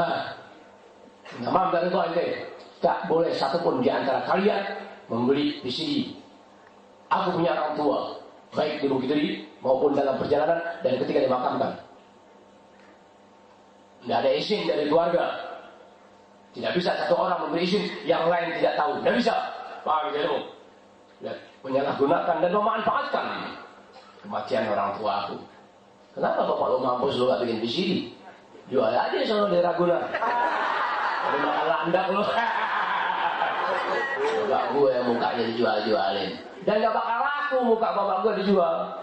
Nggak mampu dari gue ente. Tak boleh satupun di antara kalian membeli VCD. Aku punya orang tua. Baik di Bukit Duri maupun dalam perjalanan dan ketika dimakamkan. Tidak ada izin dari keluarga. Tidak bisa satu orang memberi izin, yang lain tidak tahu. Tidak bisa. Paham ilmu? Menyalahgunakan dan memanfaatkan kematian orang tua aku. Kenapa bapak lu mampus lu gak bikin VCD? Jual aja sama daerah guna. Ada makan landak lu. Bapak gue mukanya dijual-jualin. Dan gak bakal laku muka bapak gue dijual.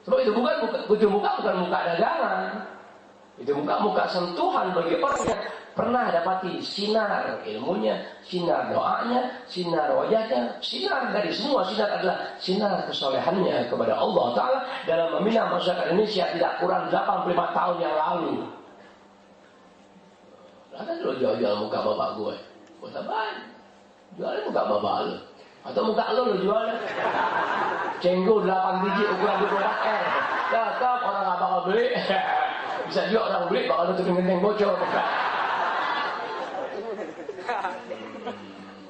Sebab itu bukan muka dagangan. Itu muka-muka sentuhan bagi orang yang pernah dapati sinar ilmunya, sinar doanya, sinar wajahnya, sinar dari semua sinar adalah sinar kesolehannya kepada Allah Ta'ala dalam membina masyarakat Indonesia tidak kurang 85 tahun yang lalu. Ada dulu jual-jual muka bapak gue. Gue tambahin. Jualnya muka bapak lu. Atau muka lu jualnya. Cenggo 8 biji ukuran 20 R. Tetap orang gak bakal beli. Bisa juga orang beli bakal nutupin genteng bocor.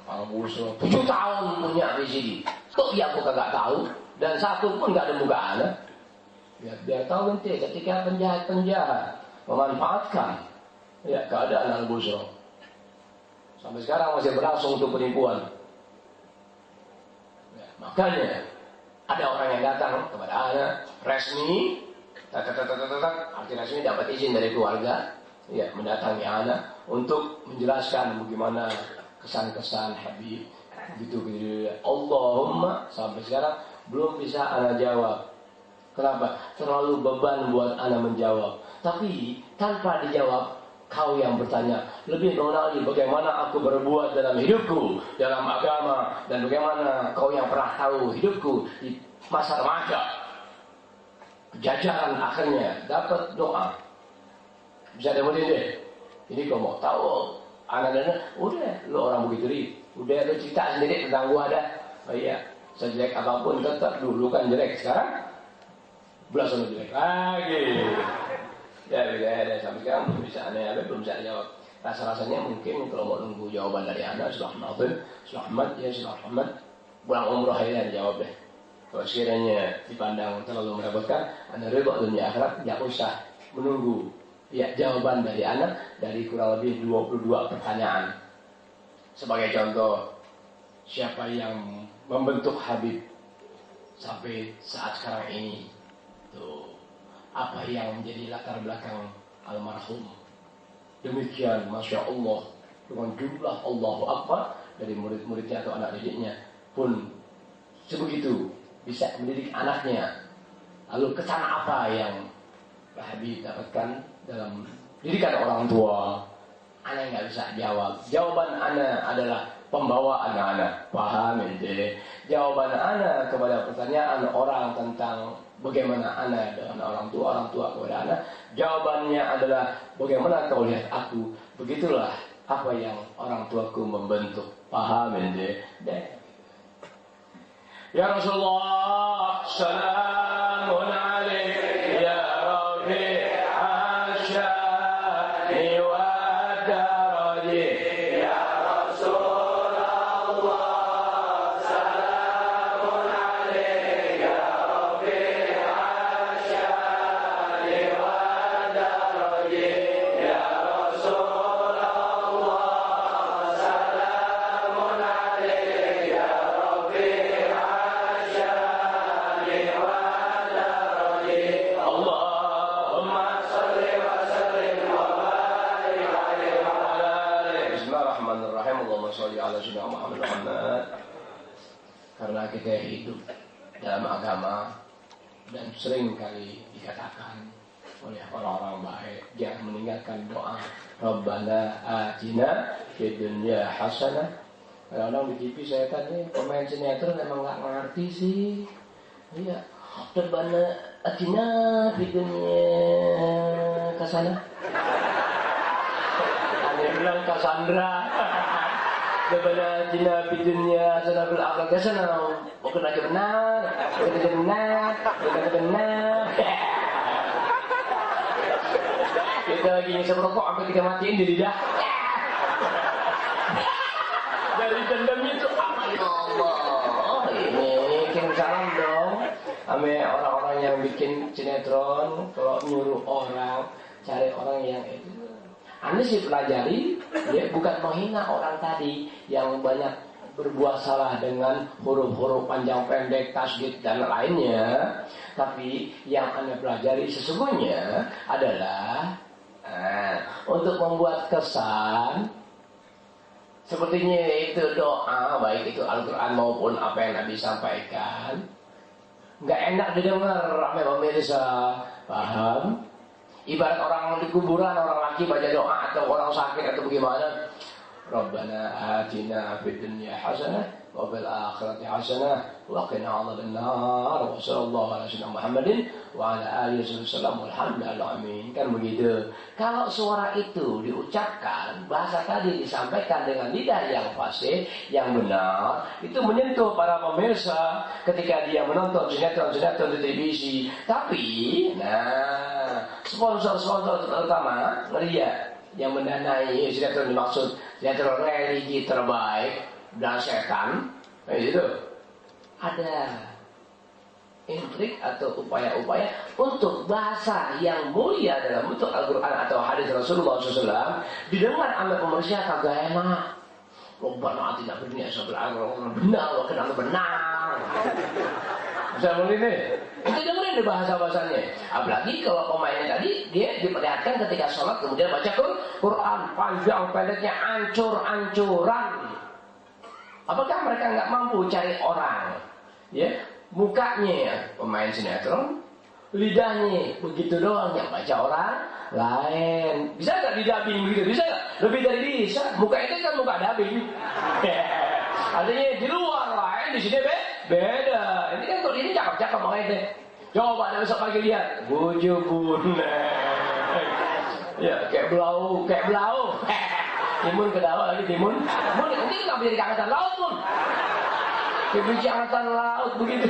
Kalau Busro 7 tahun punya VCD. Tuh ya aku kagak tahu. Dan satu pun gak ada muka anak. Biar tahu nanti ketika penjahat-penjahat memanfaatkan keadaan Al-Busro. Sampai sekarang masih berlangsung untuk penipuan. Makanya ada orang yang datang kepada anak resmi, arti resmi dapat izin dari keluarga, mendatangi anak untuk menjelaskan bagaimana kesan-kesan Habib, gitu. Allahumma sampai sekarang belum bisa anak jawab. Kenapa? Terlalu beban buat anak menjawab. Tapi tanpa dijawab, kau yang bertanya lebih mengenali bagaimana aku berbuat dalam hidupku, dalam agama, dan bagaimana kau yang pernah tahu hidupku di masa remaja, kejajaran akhirnya dapat doa. Bisa dapetin deh. Jadi kau mau tahu anak-anak, udah lu orang begitu ri, udah lu cerita sendiri tentang gua dah. Oh iya, sejelek apapun tetap dulu kan jelek, sekarang belasan jelek lagi. Ya beda sampai sekarang belum bisa aneh-aneh, belum bisa jawab. Rasa-rasanya mungkin kalau mau nunggu jawaban dari anda, sudah Ahmad, pulang umroh aja jawab deh. Kalau sekiranya dipandang terlalu merepotkan, anda ribet dunia akhirat, tidak usah menunggu jawaban dari anak dari kurang lebih 22 pertanyaan. Sebagai contoh, siapa yang membentuk Habib sampai saat sekarang ini? Tuh. Apa yang menjadi latar belakang almarhum. Demikian Masya Allah, dengan jumlah Allahu Akbar dari murid-muridnya atau anak didiknya pun sebegitu bisa mendidik anaknya. Lalu kesan apa yang Habib dapatkan dalam didikan orang tua? Anak nggak bisa jawab. Jawaban anak adalah pembawa anak-anak. Paham ente? Jawaban anak kepada pertanyaan orang tentang bagaimana anak dengan orang tua kepada anak, jawabannya adalah bagaimana kau lihat aku, begitulah apa yang orang tuaku membentuk. Paham ente? Ya Rasulullah, salamun alaik ya Rabbi asyani wa daraji. Ya Rasulullah, salamun alaik ya Rabbi asyani wa daraji. Ya Rasulullah, salamun alaik ya Rabbi asyani wa daraji. Allahumma salli wa sallim wa barik alaihi wa ala alihi. Bismillahirrahmanirrahim. Allahumma salli ala sayyidina Muhammad. Karena kita hidup dalam agama dan sering kali dikatakan oleh orang-orang baik, jangan meninggalkan doa Rabbana atina fid dunya hasanah. Kadang-kadang di TV saya tanya pemain sinetron emang nggak ngerti sih. Iya, Rabbana atina fid dunya hasanah. Ada bilang Cassandra. Rabbana atina fid dunya hasanah fil akhirati hasanah. Bukan aja benar, benar. Kita lagi ngisap rokok sampai kita matiin di lidah. Dari dendam itu Allah. Ini kirim salam dong sama orang-orang yang bikin sinetron. Kalau nyuruh orang cari orang yang itu, Anda sih pelajari, ya bukan menghina orang tadi yang banyak berbuat salah dengan huruf-huruf panjang pendek, tasdid dan lainnya. Tapi yang Anda pelajari sesungguhnya adalah untuk membuat kesan sepertinya itu doa, baik itu Al-Quran maupun apa yang Nabi sampaikan, nggak enak didengar oleh pemirsa. Paham? Ibarat orang di kuburan, orang laki baca doa atau orang sakit atau bagaimana. Rabbana atina fid dunya hasanah wa fil akhirati hasanah wa qina adzabannar wa sallallahu ala sayyidina Muhammadin wa ala alihi wasallam walhamdulillah amin. Kan begitu. Kalau suara itu diucapkan, bahasa tadi disampaikan dengan lidah yang fasih, yang benar, itu menyentuh para pemirsa ketika dia menonton sinetron-sinetron di televisi. Tapi, nah, sponsor-sponsor terutama ngeliat yang mendanai sinetron dimaksud sinetron religi terbaik dan setan, itu ada intrik atau upaya-upaya untuk bahasa yang mulia dalam bentuk Al-Quran atau hadis Rasulullah SAW didengar oleh pemirsa kagak enak. Rabbana atina fid dunya hasanah benar, wakil benar. Bisa begini, itu dengerin di bahasa-bahasanya. Apalagi kalau pemainnya tadi dia diperlihatkan ketika sholat kemudian baca Quran panjang pendeknya ancur-ancuran. Apakah mereka nggak mampu cari orang? Ya, mukanya pemain sinetron, lidahnya begitu doang yang baca orang lain. Bisa nggak didabing begitu? Bisa nggak? Lebih dari bisa. Muka itu kan muka dabing. Artinya di luar lain, di sini beda. Ini kan kalau ini cakep-cakep makanya deh. Coba ada besok pagi lihat. Bujubun. Ya kayak belau. Timun kedawa lagi timun. Mun ini nggak bisa angkatan laut pun. Kebici angkatan laut begitu.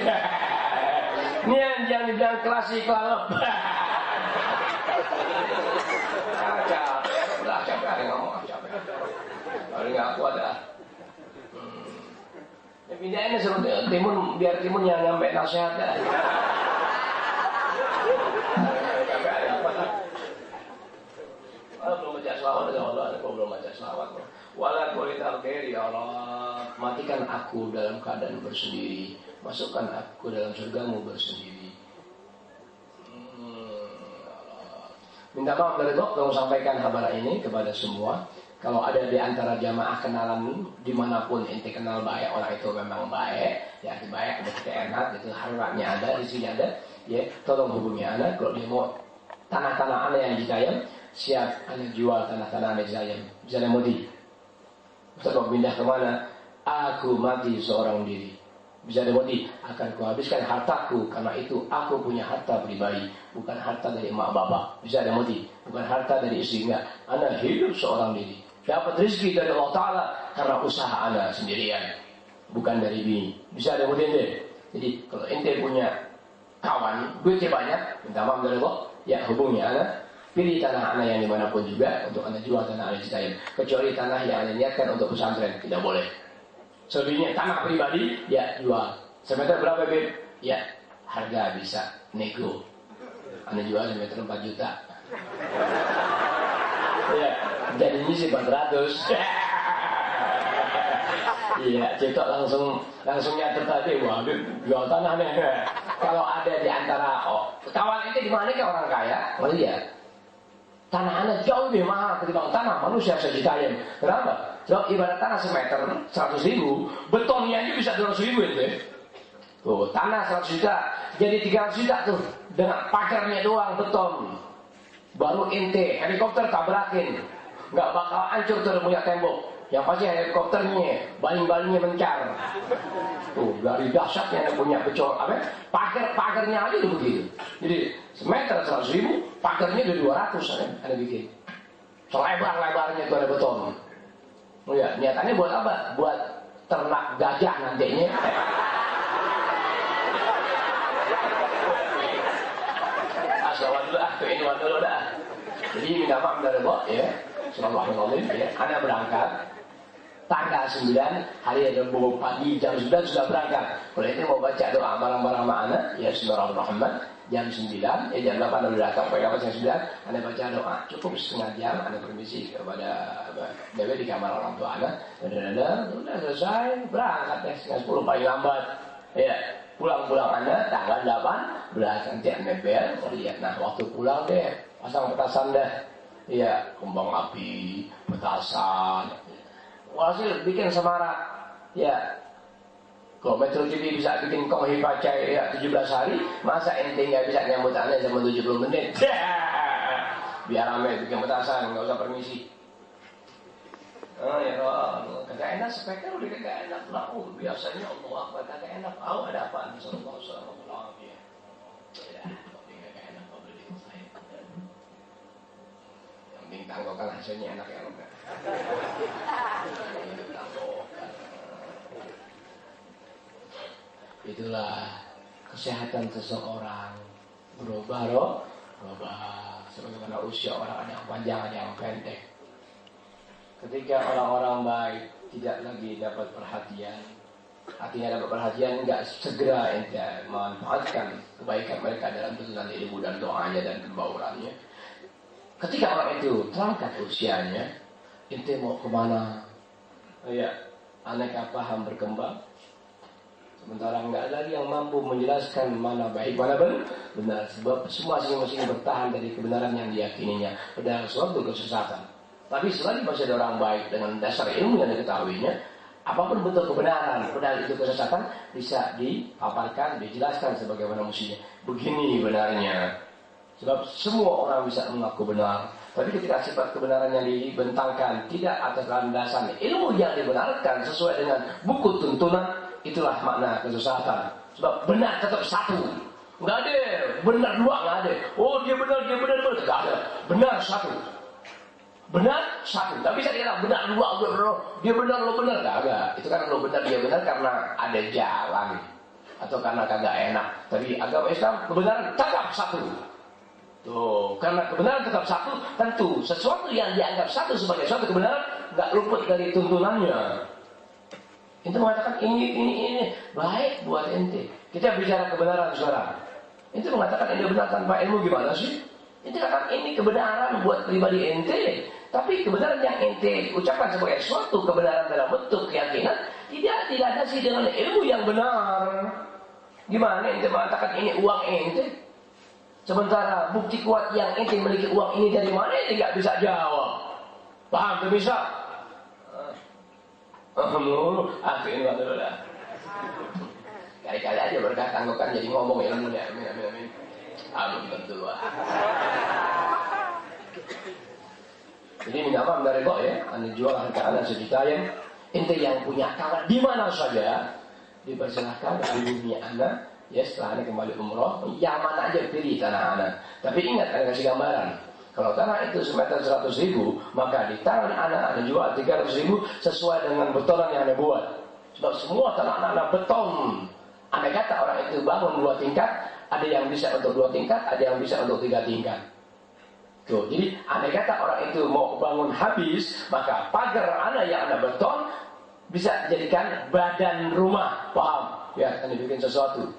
Ini yang dibilang klasik lalep. Capek ada ngomong capek. Kalau nggak kuat dah. Ya pindahin suruh timun biar timun yang nyampe nasihat dah. Capek ada apa lah? Kalau belum baca selawat ya Allah, kalau belum baca selawat. Wala kualitas khair ya Allah, matikan aku dalam keadaan bersendiri, masukkan aku dalam surgamu bersendiri. Minta maaf dari Dok, tolong sampaikan kabar ini kepada semua. Kalau ada di antara jamaah kenalan dimanapun ente kenal baik orang itu memang baik, ya baik ada kita enak, itu harapnya ada di sini ada, ya tolong hubungi anak. Kalau dia mau tanah-tanah anak yang di Citayam, siap anak jual tanah-tanah anak di Citayam. Bisa ada mudi. Ustaz mau pindah kemana? Aku mati seorang diri. Bisa dimodi, akan kuhabiskan hartaku karena itu aku punya harta pribadi, bukan harta dari emak bapak. Bisa dimodi, bukan harta dari istri enggak. Anda hidup seorang diri, dapat rezeki dari Allah Taala karena usaha Anda sendirian, bukan dari bini. Bisa dimodi deh. Jadi kalau ente punya kawan duitnya banyak, minta maaf dari Allah, ya hubungi Anda. Pilih tanah Anda yang dimanapun juga untuk Anda jual tanah Anda Citayam, kecuali tanah yang Anda niatkan untuk pesantren, tidak boleh. Selebihnya tanah pribadi, ya jual. Semeter berapa, Beb? Ya, harga bisa nego. Anda jual semeter 4 juta. Ya, jadinya sih 400. Iya, cetok langsung nyatet tadi. Waduh, jual tanahnya. Kalau ada di antara kawan itu di mana kan orang kaya, melihat tanah Anda jauh lebih mahal ketimbang tanah manusia se-Citayam. Kenapa? Sebab ibarat tanah semeter 100.000, betonnya aja bisa 200.000 itu. Tuh, tanah 100 juta jadi 300 juta tuh dengan pagarnya doang beton. Baru ente helikopter tabrakin, nggak bakal hancur tuh punya tembok. Yang pasti helikopternya baling-balingnya mencar. Tuh dari dahsyatnya punya pecol apa? Pagarnya aja tuh begitu. Jadi semeter 100.000, pagarnya udah 200 ada bikin. Selebar-lebarnya tuh ada beton. Oh ya, niatannya buat apa? Buat ternak gajah nantinya. Assalamualaikum, ini dulu dah. Jadi minta maaf dari Bok ya. Assalamualaikum ya. Anda berangkat tanggal 9 hari Rabu pagi jam 9 sudah berangkat. Kalau itu mau baca doa barang-barang mana? Ya Bismillahirrahmanirrahim. Jam 9, jam 8 udah datang, pakai apa jam 9, Anda baca doa, cukup setengah jam, Anda permisi kepada Dewi di kamar orang tua Anda, udah selesai, berangkat ya, setengah 10 paling lambat, ya, pulang Anda, tanggal 8, nanti Anda bel, lihat, nah waktu pulang deh, pasang petasan deh, ya, kembang api, petasan, walhasil bikin semarak, ya, kalau Metro TV bisa bikin konghi pacai ya 17 hari, masa ente nggak bisa nyambut Anda sama 70 menit? biar rame bikin petasan, nggak usah permisi. Oh ya Allah, kagak enak speknya udah kagak enak. Lau biasanya Allah Akbar kagak enak. Ada apa? Sallallahu alaihi wasallam. Ya, tapi kagak enak kalau beli saya. Yang penting tanggokan hasilnya enak ya enggak. Itulah kesehatan seseorang berubah. Sebagaimana usia orang ada yang panjang, ada yang pendek. Ketika orang-orang baik tidak lagi dapat perhatian, artinya dapat perhatian enggak segera ente memanfaatkan kebaikan mereka dalam tuntunan ilmu dan doanya dan pembaurannya. Ketika orang itu terangkat usianya, ente mau kemana? Ya, aneka paham berkembang. Sementara enggak ada lagi yang mampu menjelaskan mana baik, mana benar. Sebab semua masing-masing bertahan dari kebenaran yang diyakininya pada suatu kesesatan. Tapi selagi masih ada orang baik dengan dasar ilmu yang diketahuinya, apapun bentuk kebenaran, padahal itu kesesatan, bisa dipaparkan, dijelaskan sebagaimana mestinya. Begini benarnya. Sebab semua orang bisa mengaku benar. Tapi ketika sifat kebenaran yang dibentangkan tidak atas landasan ilmu yang dibenarkan sesuai dengan buku tuntunan, itulah makna kesesatan. Sebab benar tetap satu. Enggak ada benar dua, enggak ada. Oh dia benar, enggak ada. Benar satu. Benar satu. Tapi bisa dikatakan benar dua, dia benar lo benar, enggak. Itu kan lo benar dia benar karena ada jalan atau karena kagak enak. Tapi agama Islam kebenaran tetap satu. Tuh, karena kebenaran tetap satu, tentu sesuatu yang dianggap satu sebagai suatu kebenaran enggak luput dari tuntunannya. Ente mengatakan ini baik buat ente. Kita bicara kebenaran sekarang. Ente mengatakan ini benar tanpa ilmu gimana sih? Ente katakan ini kebenaran buat pribadi ente. Tapi kebenaran yang ente ucapkan sebagai suatu kebenaran dalam bentuk keyakinan tidak dilandasi dengan ilmu yang benar. Gimana ente mengatakan ini uang ente? Sementara bukti kuat yang ente memiliki uang ini dari mana ente nggak bisa jawab. Paham tuh bisa? Akhirnya waktu lah. Kali-kali aja berkah tangguhkan jadi ngomong ilmu ya. Amin. Amin tentu lah. Jadi minta maaf dari kok ya. Anda jual harga anda sejuta ya. Ente yang punya tanah di mana saja dipersilahkan dari bumi anda. Ya setelah anda kembali umroh, yang mana aja pilih tanah anda. Tapi ingat anda kasih gambaran. Kalau tanah itu semeter 100.000, maka di tangan anak jual 300.000 sesuai dengan betonan yang anda buat. Sebab semua tanah anak beton. Anda kata orang itu bangun 2 tingkat, ada yang bisa untuk 2 tingkat, ada yang bisa untuk 3 tingkat. Tuh, jadi anda kata orang itu mau bangun habis, maka pagar anak yang anda beton bisa dijadikan badan rumah. Paham? Ya, anda bikin sesuatu.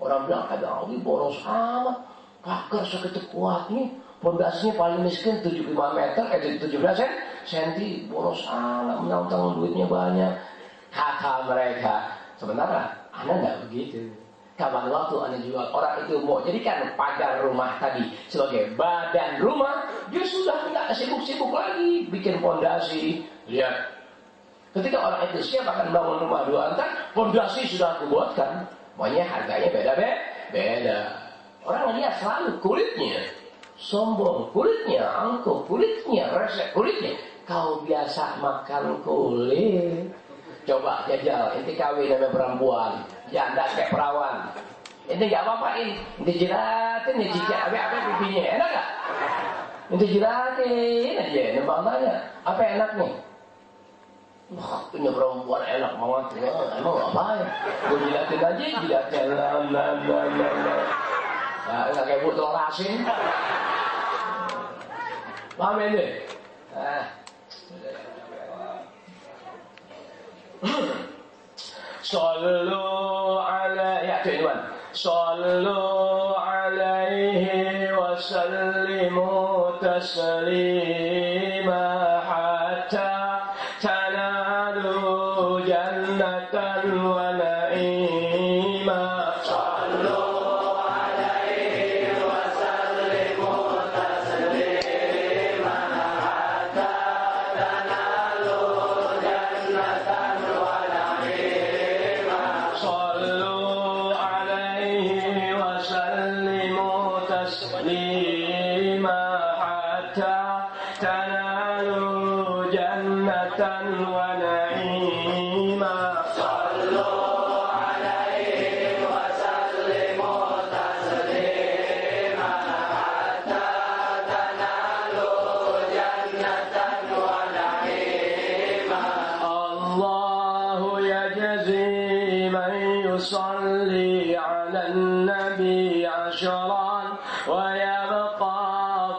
Orang bilang ada ini boros amat, pagar segitu kuat nih. Pondasinya paling miskin 75 meter, 17 cm, boros amat, menang-tang duitnya banyak. Kata mereka, sementara Anda enggak begitu. Kapan waktu Anda jual, orang itu mau jadikan pagar rumah tadi sebagai badan rumah, dia sudah enggak sibuk-sibuk lagi bikin pondasi. Lihat, ketika orang itu siap akan bangun rumah 2 lantai, pondasi sudah aku buatkan. Makanya harganya beda. Orang lihat selalu kulitnya. Sombong, kulitnya angkuh, kulitnya resek, kulitnya. Kau biasa makan kulit. Coba jajal, ente kawin sama perempuan, janda kayak perawan. Ente nggak apa-apain, ente jiratin, ente jijik, apa pipinya, enak nggak? Ente jiratin aja, nembang tanya, apa enaknya? Wah, punya perempuan enak banget, emang apa ya? Gue jilatin aja, jilatin, nah, nggak kayak botol asin. Paham ini? Sallu alaihi, ya tuan. Sallu alaihi wa sallimu taslima hatta tanalu jannatan wa na'ima. تنالوا جنة ونعيما صلوا عليه وسلموا تسليما حتى تنالوا جنة ونعيما الله يجزي من يصلي على النبي عشرا ويبقى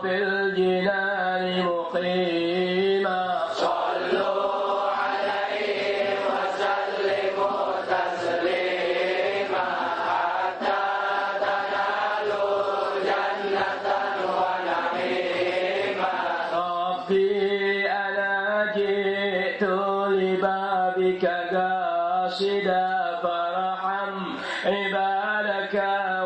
في الجنان مقيما صلوا عليه وسلموا تسليما حتى تنالوا جنة ونعيما ربي أنا جئت لبابك قاصدا فارحم عبادك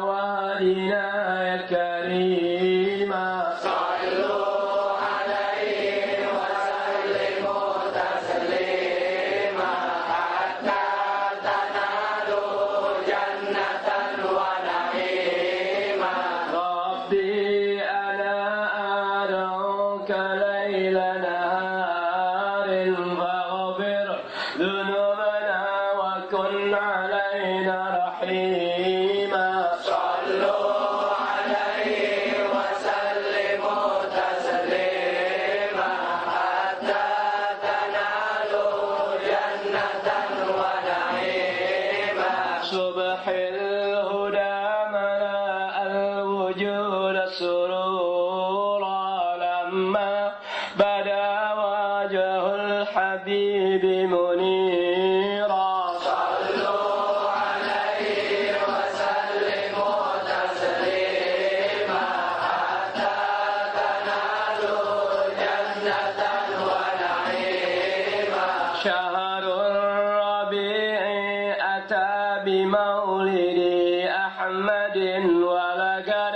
واهدنا يا كريما صلوا عليه وسلموا تسليما حتى تنالوا جنة ونعيما ربي أنا أدعوك ليل نهار فاغفر ذنوبنا وكن علينا رحيما صلوا عليه وسلموا تسليما حتى تنالوا جنة ونعيما صبح الهدى ملأ الوجود سرورا لما بدا وجه الحبيب منيرا صلوا عليه وسلموا تسليما حتى تنالوا جنة ونعيما شهر الربيع أتى بمولد أحمد ولقد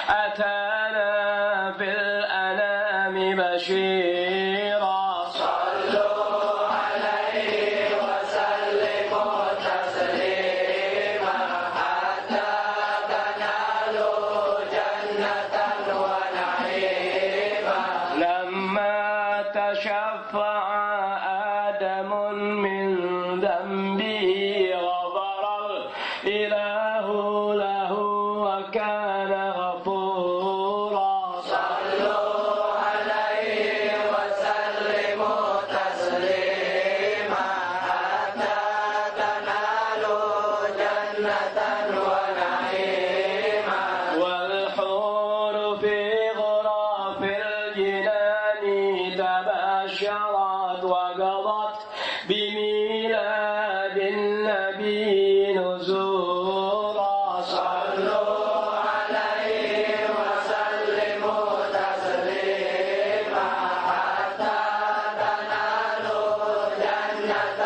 أتانا في الأنام بشيرا صلوا عليه وسلموا تسليما حتى تنالوا جنة ونعيما لما تشفع آدم من ذنبه غفر الإله له وكان غفورا صلوا عليه وسلموا تسليما حتى تنالوا جنة ونعيما والحور في غرف الجنان تبشرت وقضت بميلاد النبي نزورا صلوا عليه وسلموا تسليما حتى تنالوا جنة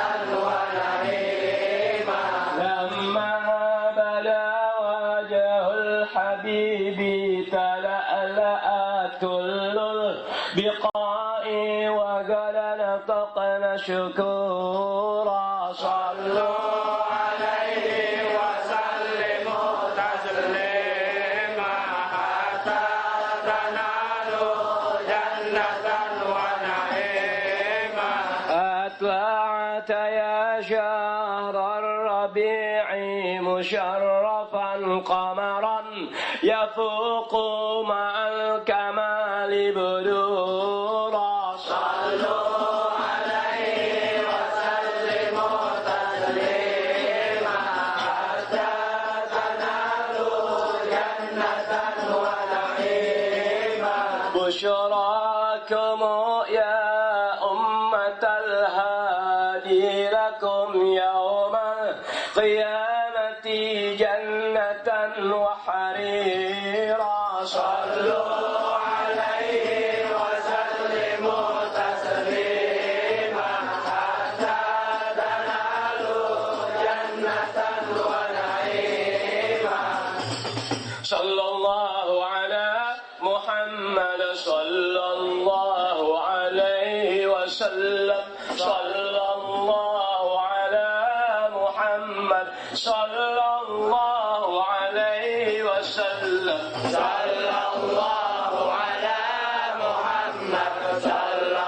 ونعيما لما بدا وجه الحبيب تلألأت كل البقاع وقد نطقنا شكورا صلوا عليه وسلموا تسليما حتى تنالوا جنة ونعيما أطلعت يا شهر الربيع مشرفا قمرا يفوق مع الكمال بدورا صلوا عليه وسلموا تسليما حتى تنالوا جنة ونعيما بشراكم يا أمة الهادي لكم يوم القيامة جنة وحريرا صلوا عليه وسلموا تسليما حتى تنالوا جنة ونعيما صلى الله على محمد صلى الله عليه وسلم صلى الله على محمد صلى الله عليه وسلم صلى الله على محمد صلى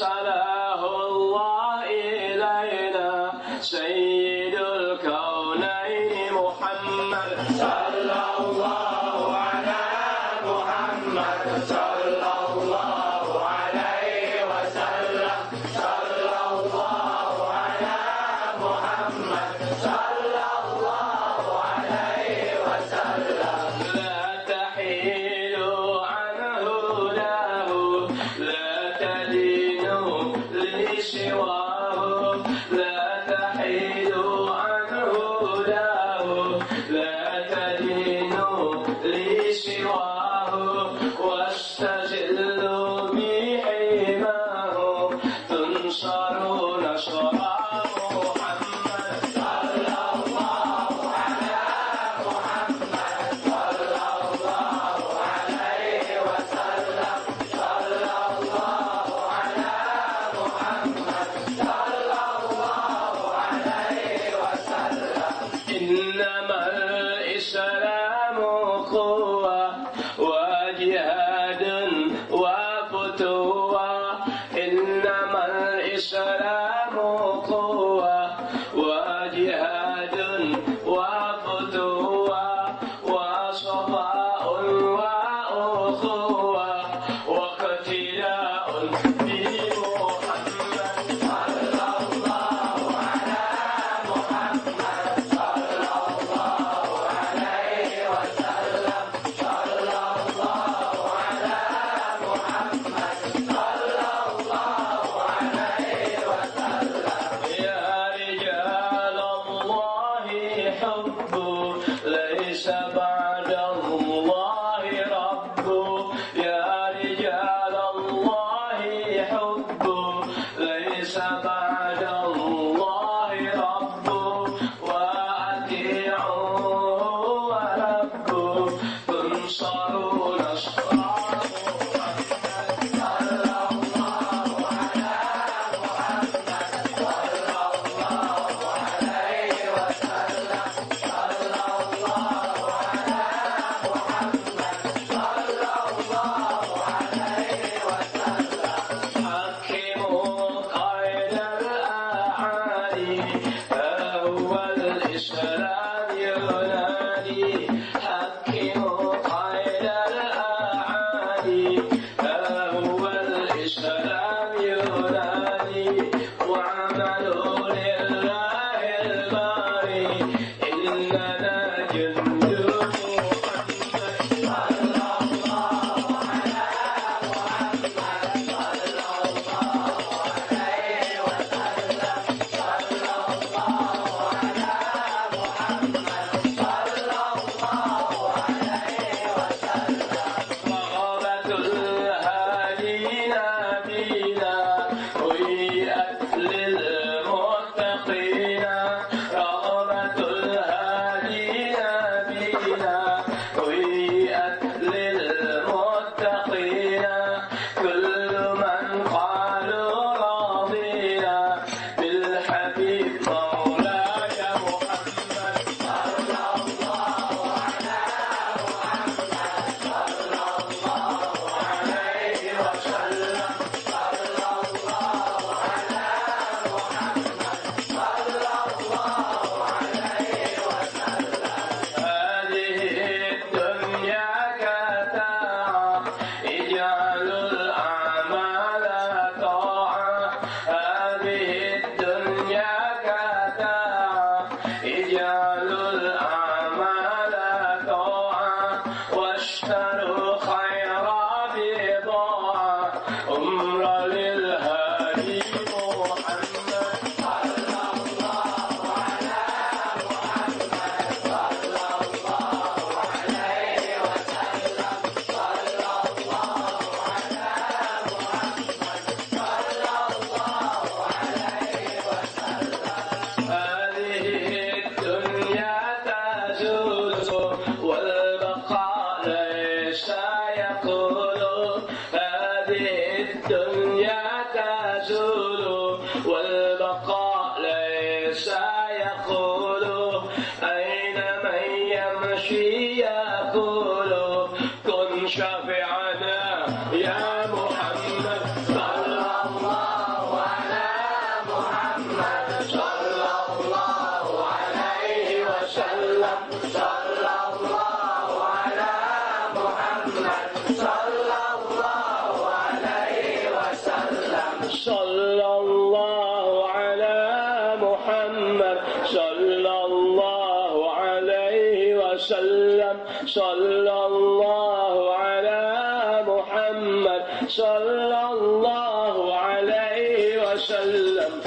أرسله الله إلينا سيد الكونين محمد صلى الله على محمد صلى الله عليه وسلم صلى الله على محمد صلى الله عليه وسلم لا تحيلوا عن هداه لا تدينوا لسواه لا تحيلوا عن هداه لا تدينوا لسواه واستزلوا بحماه تنصروا نصرا محمد صلى الله على محمد صلى الله عليه وسلم صلى الله على محمد صلى الله عليه وسلم إنما الإسلام قوة وجهاد وفتوة إنما الإسلام قوة وجهاد وفتوة وصفاء وأخوة واقتداء بمحمد صلى الله على محمد صلى الله عليه وسلم صلى الله على محمد صلى الله عليه وسلم يا رجال الله حبوا ليس بعد الله رب يا رجال الله حبوا ليس بعد الله رب وأطيعوا وربوا تنصروا نصرا محمد صلى الله على محمد صلى الله عليه وسلم صلى الله على محمد صلى الله عليه وسلم حكموا قيد الأعالي هو الإسلام ينادي حكموا قيد الأعالي هو الإسلام ينادي واعملوا لله الباري إننا جند محمد صلى الله على محمد صلى الله عليه وسلم صلى الله على محمد صلى الله عليه وسلم رغبة الهادين بنا هيئت للمتقين رغبة الهادين بنا هيئت للمتقين كل من قالوا راضينا بالحبيب مولاي محمد صلى الله على محمد صلى الله عليه وسلم صلى الله على محمد صلى الله عليه وسلم هذه الدنيا كتاعة اجعل الأعمال طاعة هذه الدنيا كتاعة اجعل الأعمال طاعة واشتروا خير بضاعة أمر للهادي محمد صلى الله على محمد صلى الله عليه وسلم صلى الله على محمد صلى الله عليه وسلم هذه الدنيا تزول والبقاء ليس يقول هذه الدنيا تزول والبقاء ليس يقول أين من يمشي يقول كن شفيعنا يا محمد صلى الله sallallahu ala Muhammad sallallahu alaihi wasallam sallallahu ala Muhammad sallallahu alaihi wasallam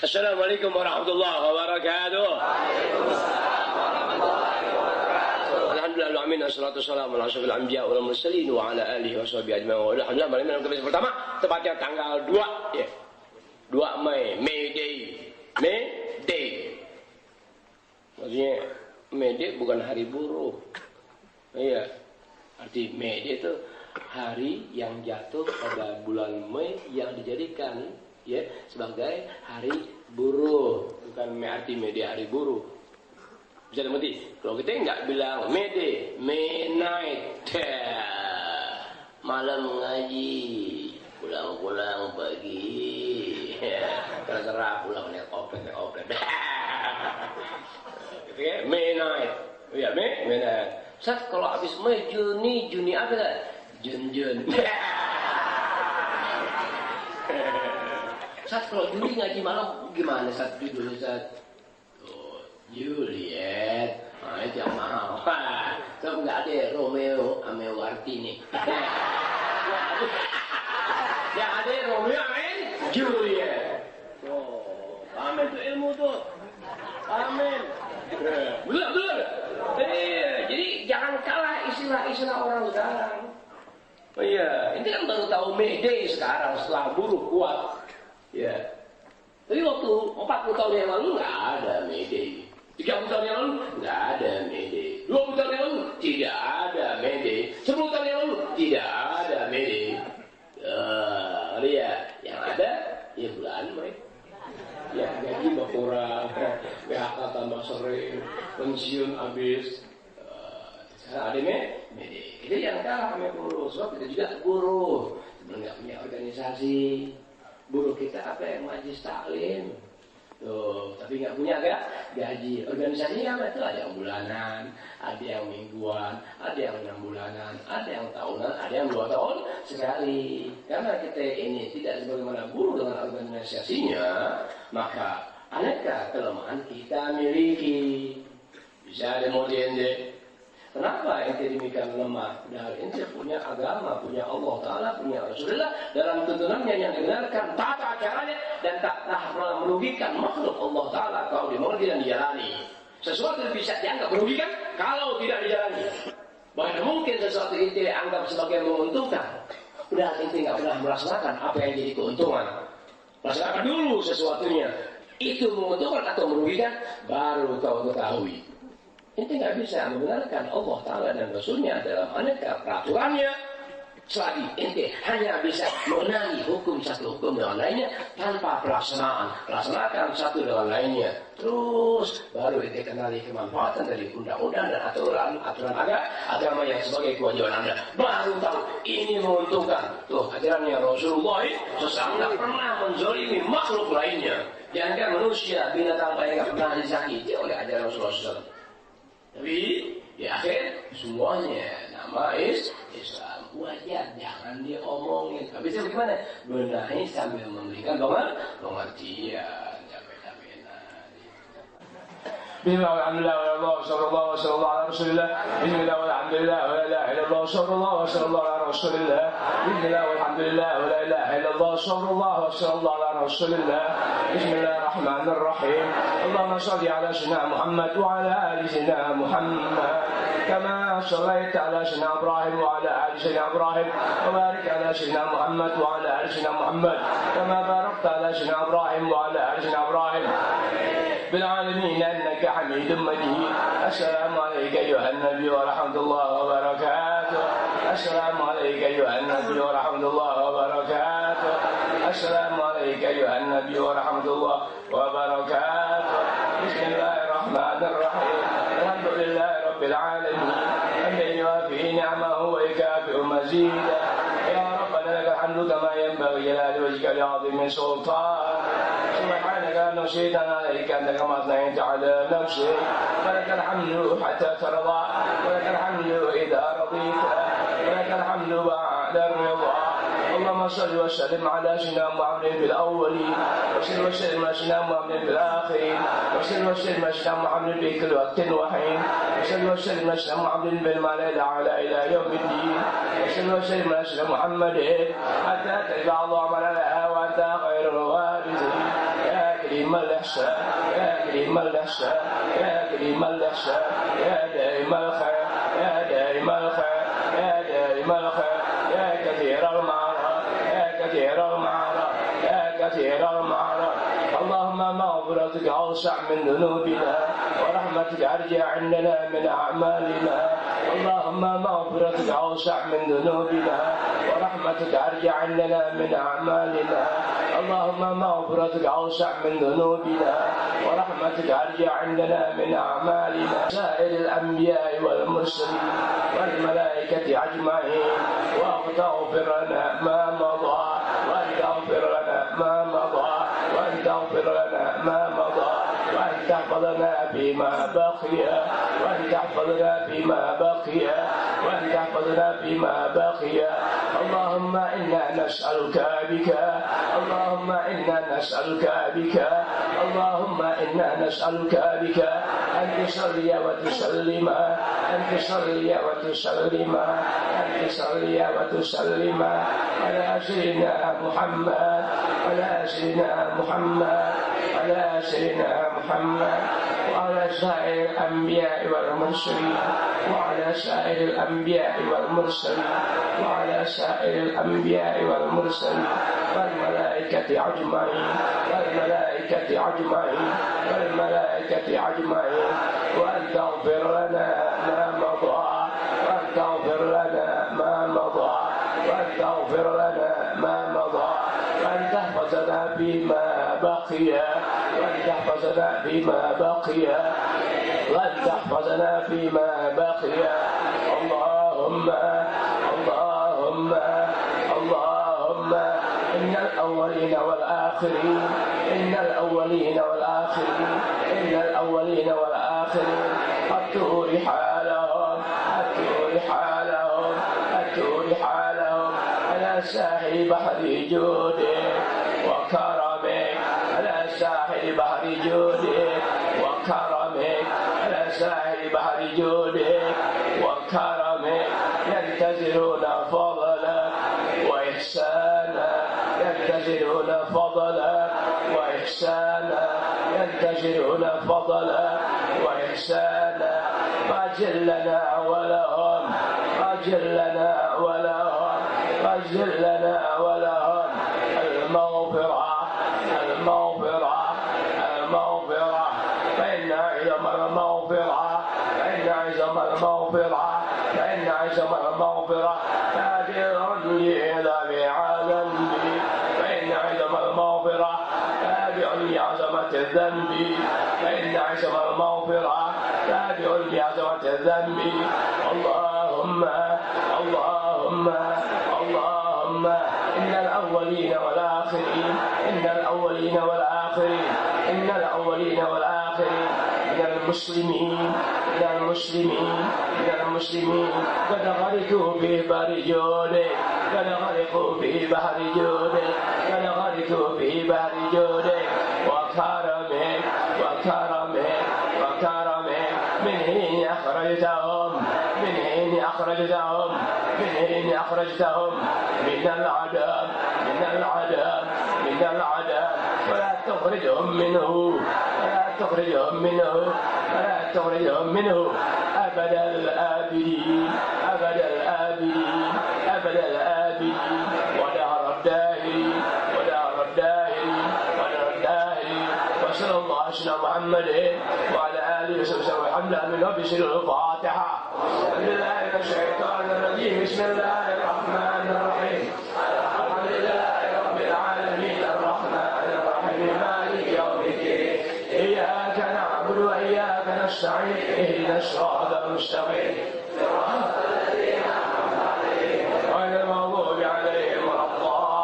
Assalamualaikum warahmatullahi wabarakatuh. Alhamdulillah amin wassalatu wassalamu ala asyrofil anbiya wal mursalin wa ala alihi washabihi ajmain. Alhamdulillah malam ini kelas pertama tepatnya tanggal 2 ya. 2 Mei, May Day. May Day. Maksudnya May Day bukan hari buruh. Iya. Arti May Day itu hari yang jatuh pada bulan Mei yang dijadikan ya sebagai hari buruh, bukan arti media hari buruh. Bisa dimengerti? Kalau kita nggak bilang May night, malam ngaji, pulang pagi, terserah pulang naik oplet. Gitu ya, May night, ya May night. Saat kalau habis Mei, Juni apa kan? Jun. Saat kalau Juli ngaji malam gimana saat judulnya saat Juliet, itu yang mahal. Kalau nggak ada Romeo ame Wartini, yang ada Romeo ame Juliet. Amin tuh ilmu tuh, amin. Betul. Jadi jangan kalah istilah orang sekarang. Oh iya, ini kan baru tahu May Day sekarang setelah buruh kuat. Ya, tapi waktu 40 tahun yang lalu nggak ada May Day, 30 tahun yang lalu nggak ada May Day, 20 tahun yang lalu tidak ada May Day, 10 tahun yang lalu tidak ada May Day. Lihat, yang ada ya bulan Mei. Ya gaji berkurang, PHK tambah sering, pensiun habis. Sekarang ada May Day. Itu yang kalah sama buruh, sebab kita juga buruh, sebenarnya nggak punya organisasi. Buruh kita apa yang majlis taklim tuh, tapi nggak punya gaji. Organisasinya apa itu? Ada yang bulanan, ada yang mingguan, ada yang 6 bulanan, ada yang tahunan, ada yang 2 tahun sekali. Karena kita ini tidak sebagaimana buruh dengan organisasinya, maka aneka kelemahan kita miliki. Bisa ada model. Kenapa ente demikian lemah? Padahal ente punya agama, punya Allah Ta'ala, punya Rasulullah dalam tuntunannya yang dibenarkan, tata caranya dan tak pernah merugikan makhluk Allah Ta'ala kalau dimengerti dan dijalani. Sesuatu yang bisa dianggap merugikan kalau tidak dijalani. Bahkan mungkin sesuatu itu dianggap sebagai menguntungkan. Padahal ente nggak pernah melaksanakan apa yang jadi keuntungan. Laksanakan dulu sesuatunya. Itu menguntungkan atau merugikan, baru kau ketahui. Ente nggak bisa membenarkan Allah Ta'ala dan Rasulnya dalam aneka peraturannya selagi ente hanya bisa mengenali hukum satu hukum dengan lainnya tanpa pelaksanaan. Laksanakan satu dengan lainnya. Terus baru ente kenali kemanfaatan dari undang-undang dan aturan agama yang sebagai kewajiban Anda. Baru tahu ini menguntungkan. Tuh ajarannya Rasulullah sesama nggak pernah menzalimi makhluk lainnya. Jangan manusia, binatang lain nggak pernah disakiti oleh ajaran Rasulullah SAW. Tapi di akhir semuanya nama Islam. Wajar, jangan diomongin. Tapi itu bagaimana? Benahi sambil memberikan pengertian. Bismillah, alhamdulillah, wa sallallahu ala rasulillah. Bismillah, alhamdulillah, wa la ilaha illallah, sallallahu ala rasulillah. Bismillah, alhamdulillah, wa la ilaha illallah, sallallahu ala rasulillah. Bismillahirrahmanirrahim. Allahumma salli ala sayyidina Muhammad wa ala ali sayyidina Muhammad. كما صليت على سيدنا إبراهيم وعلى آل سيدنا إبراهيم وبارك على سيدنا محمد وعلى آل سيدنا محمد كما باركت على سيدنا إبراهيم وعلى آل سيدنا إبراهيم بالعالمين إنك حميد مجيد. السلام عليك أيها النبي ورحمة الله وبركاته. السلام عليك أيها النبي ورحمة الله وبركاته. السلام عليك أيها النبي ورحمة الله وبركاته. بسم الله الرحمن الرحيم. الحمد لله رب العالمين حمدا يوافي نعمه ويكافئ مزيدا. يا ربنا لك الحمد كما ينبغي جلال وجهك لعظيم سلطان سبحانك نشهد عليك أنك ما أثنيت على نفسك ولك الحمد حتى ترضى ولك الحمد إذا رضيت ولك الحمد بعد الرضا اللهم صل وسلم على سيدنا محمد في الأولين وصل وسلم على سيدنا محمد في الآخرين وصل وسلم على سيدنا محمد في كل وقت وحين وصل وسلم على سيدنا محمد بالمعنى الأعلى إلى يوم الدين وصل وسلم على سيدنا محمد حتى تجمع عظامنا لها وأنت خير الوارثين يا كريم الإحسان يا كريم الإحسان يا كريم الإحسان يا دائم الخير يا دائم الخير يا دائم الخير يا كثير المعروف يا كثير المعروف يا كثير المعروف اللهم مغفرتك أوسع من ذنوبنا ورحمتك أرجع عندنا من أعمالنا اللهم مغفرتك أوسع من ذنوبنا ورحمتك أرجع عندنا من أعمالنا اللهم مغفرتك أوسع من ذنوبنا ورحمتك أرجع عندنا من أعمالنا سائر الأنبياء والمرسلين والملائكة أجمعين واغفر لنا ما مضى وأن تغفر لنا ما مضى وأن تغفر لنا ما مضى وأن تحفظنا فيما بقي وأن تحفظنا فيما بقي وأن تحفظنا فيما بقي اللهم إنا نسألك بك اللهم إنا نسألك بك اللهم إنا نسألك بك أن تصلي وتسلم أن تصلي وتسلم أن تصلي وتسلم على سيدنا محمد على سيدنا محمد على سيدنا محمد وعلى سائر الأنبياء والمرسلين وعلى سائر الأنبياء والمرسلين وعلى سائر الأنبياء والمرسلين والملائكة أجمعين والملائكة أجمعين والملائكة أجمعين وأن تغفر لنا ما مضى وأن تغفر لنا ما مضى وأن تغفر لنا ما مضى وأن تحفظنا فيما بقي وأن تحفظنا فيما بقي وأن تحفظنا فيما بقي اللهم اللهم اللهم إن الأولين والآخرين إن الأولين والآخرين إن الأولين والآخرين أتوا رحالهم أتوا رحالهم أتوا رحالهم على ساحل بحر جودك وكرمك على ساحل بحر جودك وكرمك على ساحل بحر جودك وكرمك ينتظرون فضلك وإحسانك ينتظرون فضلك وإحسانك ينتظرون فضلك وإحسانك فاجل لنا ولهم فاجل لنا ولهم فاجل لنا ولهم المغفرة المغفرة المغفرة فإن عظم المغفرة فإن عظم المغفرة فإن عظم المغفرة تابع لعظم ذنبي فإن عظم المغفرة تابع لعظمة الذنب فإن عظم المغفرة تابع لعظمة الذنب اللهم اللهم اللهم إن الأولين والآخرين إن الأولين والآخرين إن الأولين والآخرين من المسلمين من المسلمين من المسلمين قد غرقوا في بحر جودك قد غرقوا في بحر جودك قد غرقوا في بحر جودك وكرمك وكرمك وكرمك من حين أخرجتهم من حين أخرجتهم من حين أخرجتهم من العذاب من العذاب من العذاب ولا تخرجهم منه ولا تخرجهم منه ولا تخرجهم منه أبد الآبدين أبد الآبدين أبد الآبدين ودهر الداهرين ودهر الداهرين ودهر الداهرين وصلى الله على سيدنا محمد وعلى آله وصحبه والحمد لله وبسر الفاتحة بالله من الشيطان الرجيم بسم الله الرحمن الرحيم الحمد لله رب العالمين الرحمن الرحيم مالك يوم الدين إياك نعبد وإياك نستعين اهدنا الصراط المستقيم صراط الذين أنعمت عليهم غير المغضوب عليهم ولا الضالين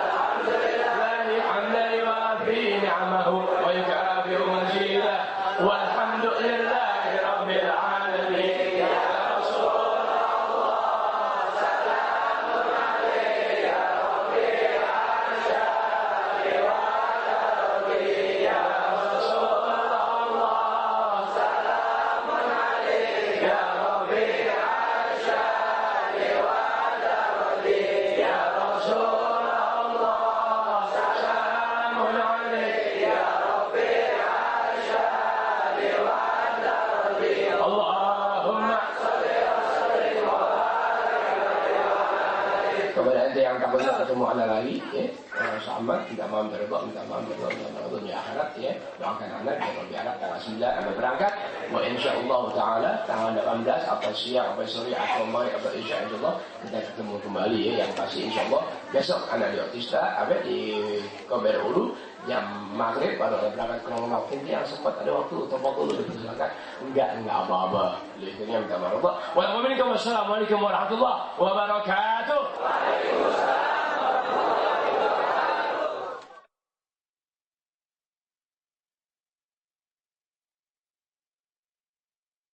kembali ya, sama minta maaf berdoa, minta maaf dunia akhirat ya, doakan anak biar lebih anak tanggal 9 anak berangkat. Wa insyaallah taala tanggal 18 apa siang apa sore atau maghrib apa isya insyaallah kita ketemu kembali ya, yang pasti insyaallah besok anak di Otista apa di Kober Ulu jam maghrib baru ada berangkat ke rumah. Mungkin yang sempat ada waktu atau waktu lu dipersilakan. Enggak apa-apa. Lihatnya minta maaf. Wassalamualaikum warahmatullahi wabarakatuh. Waalaikumsalam.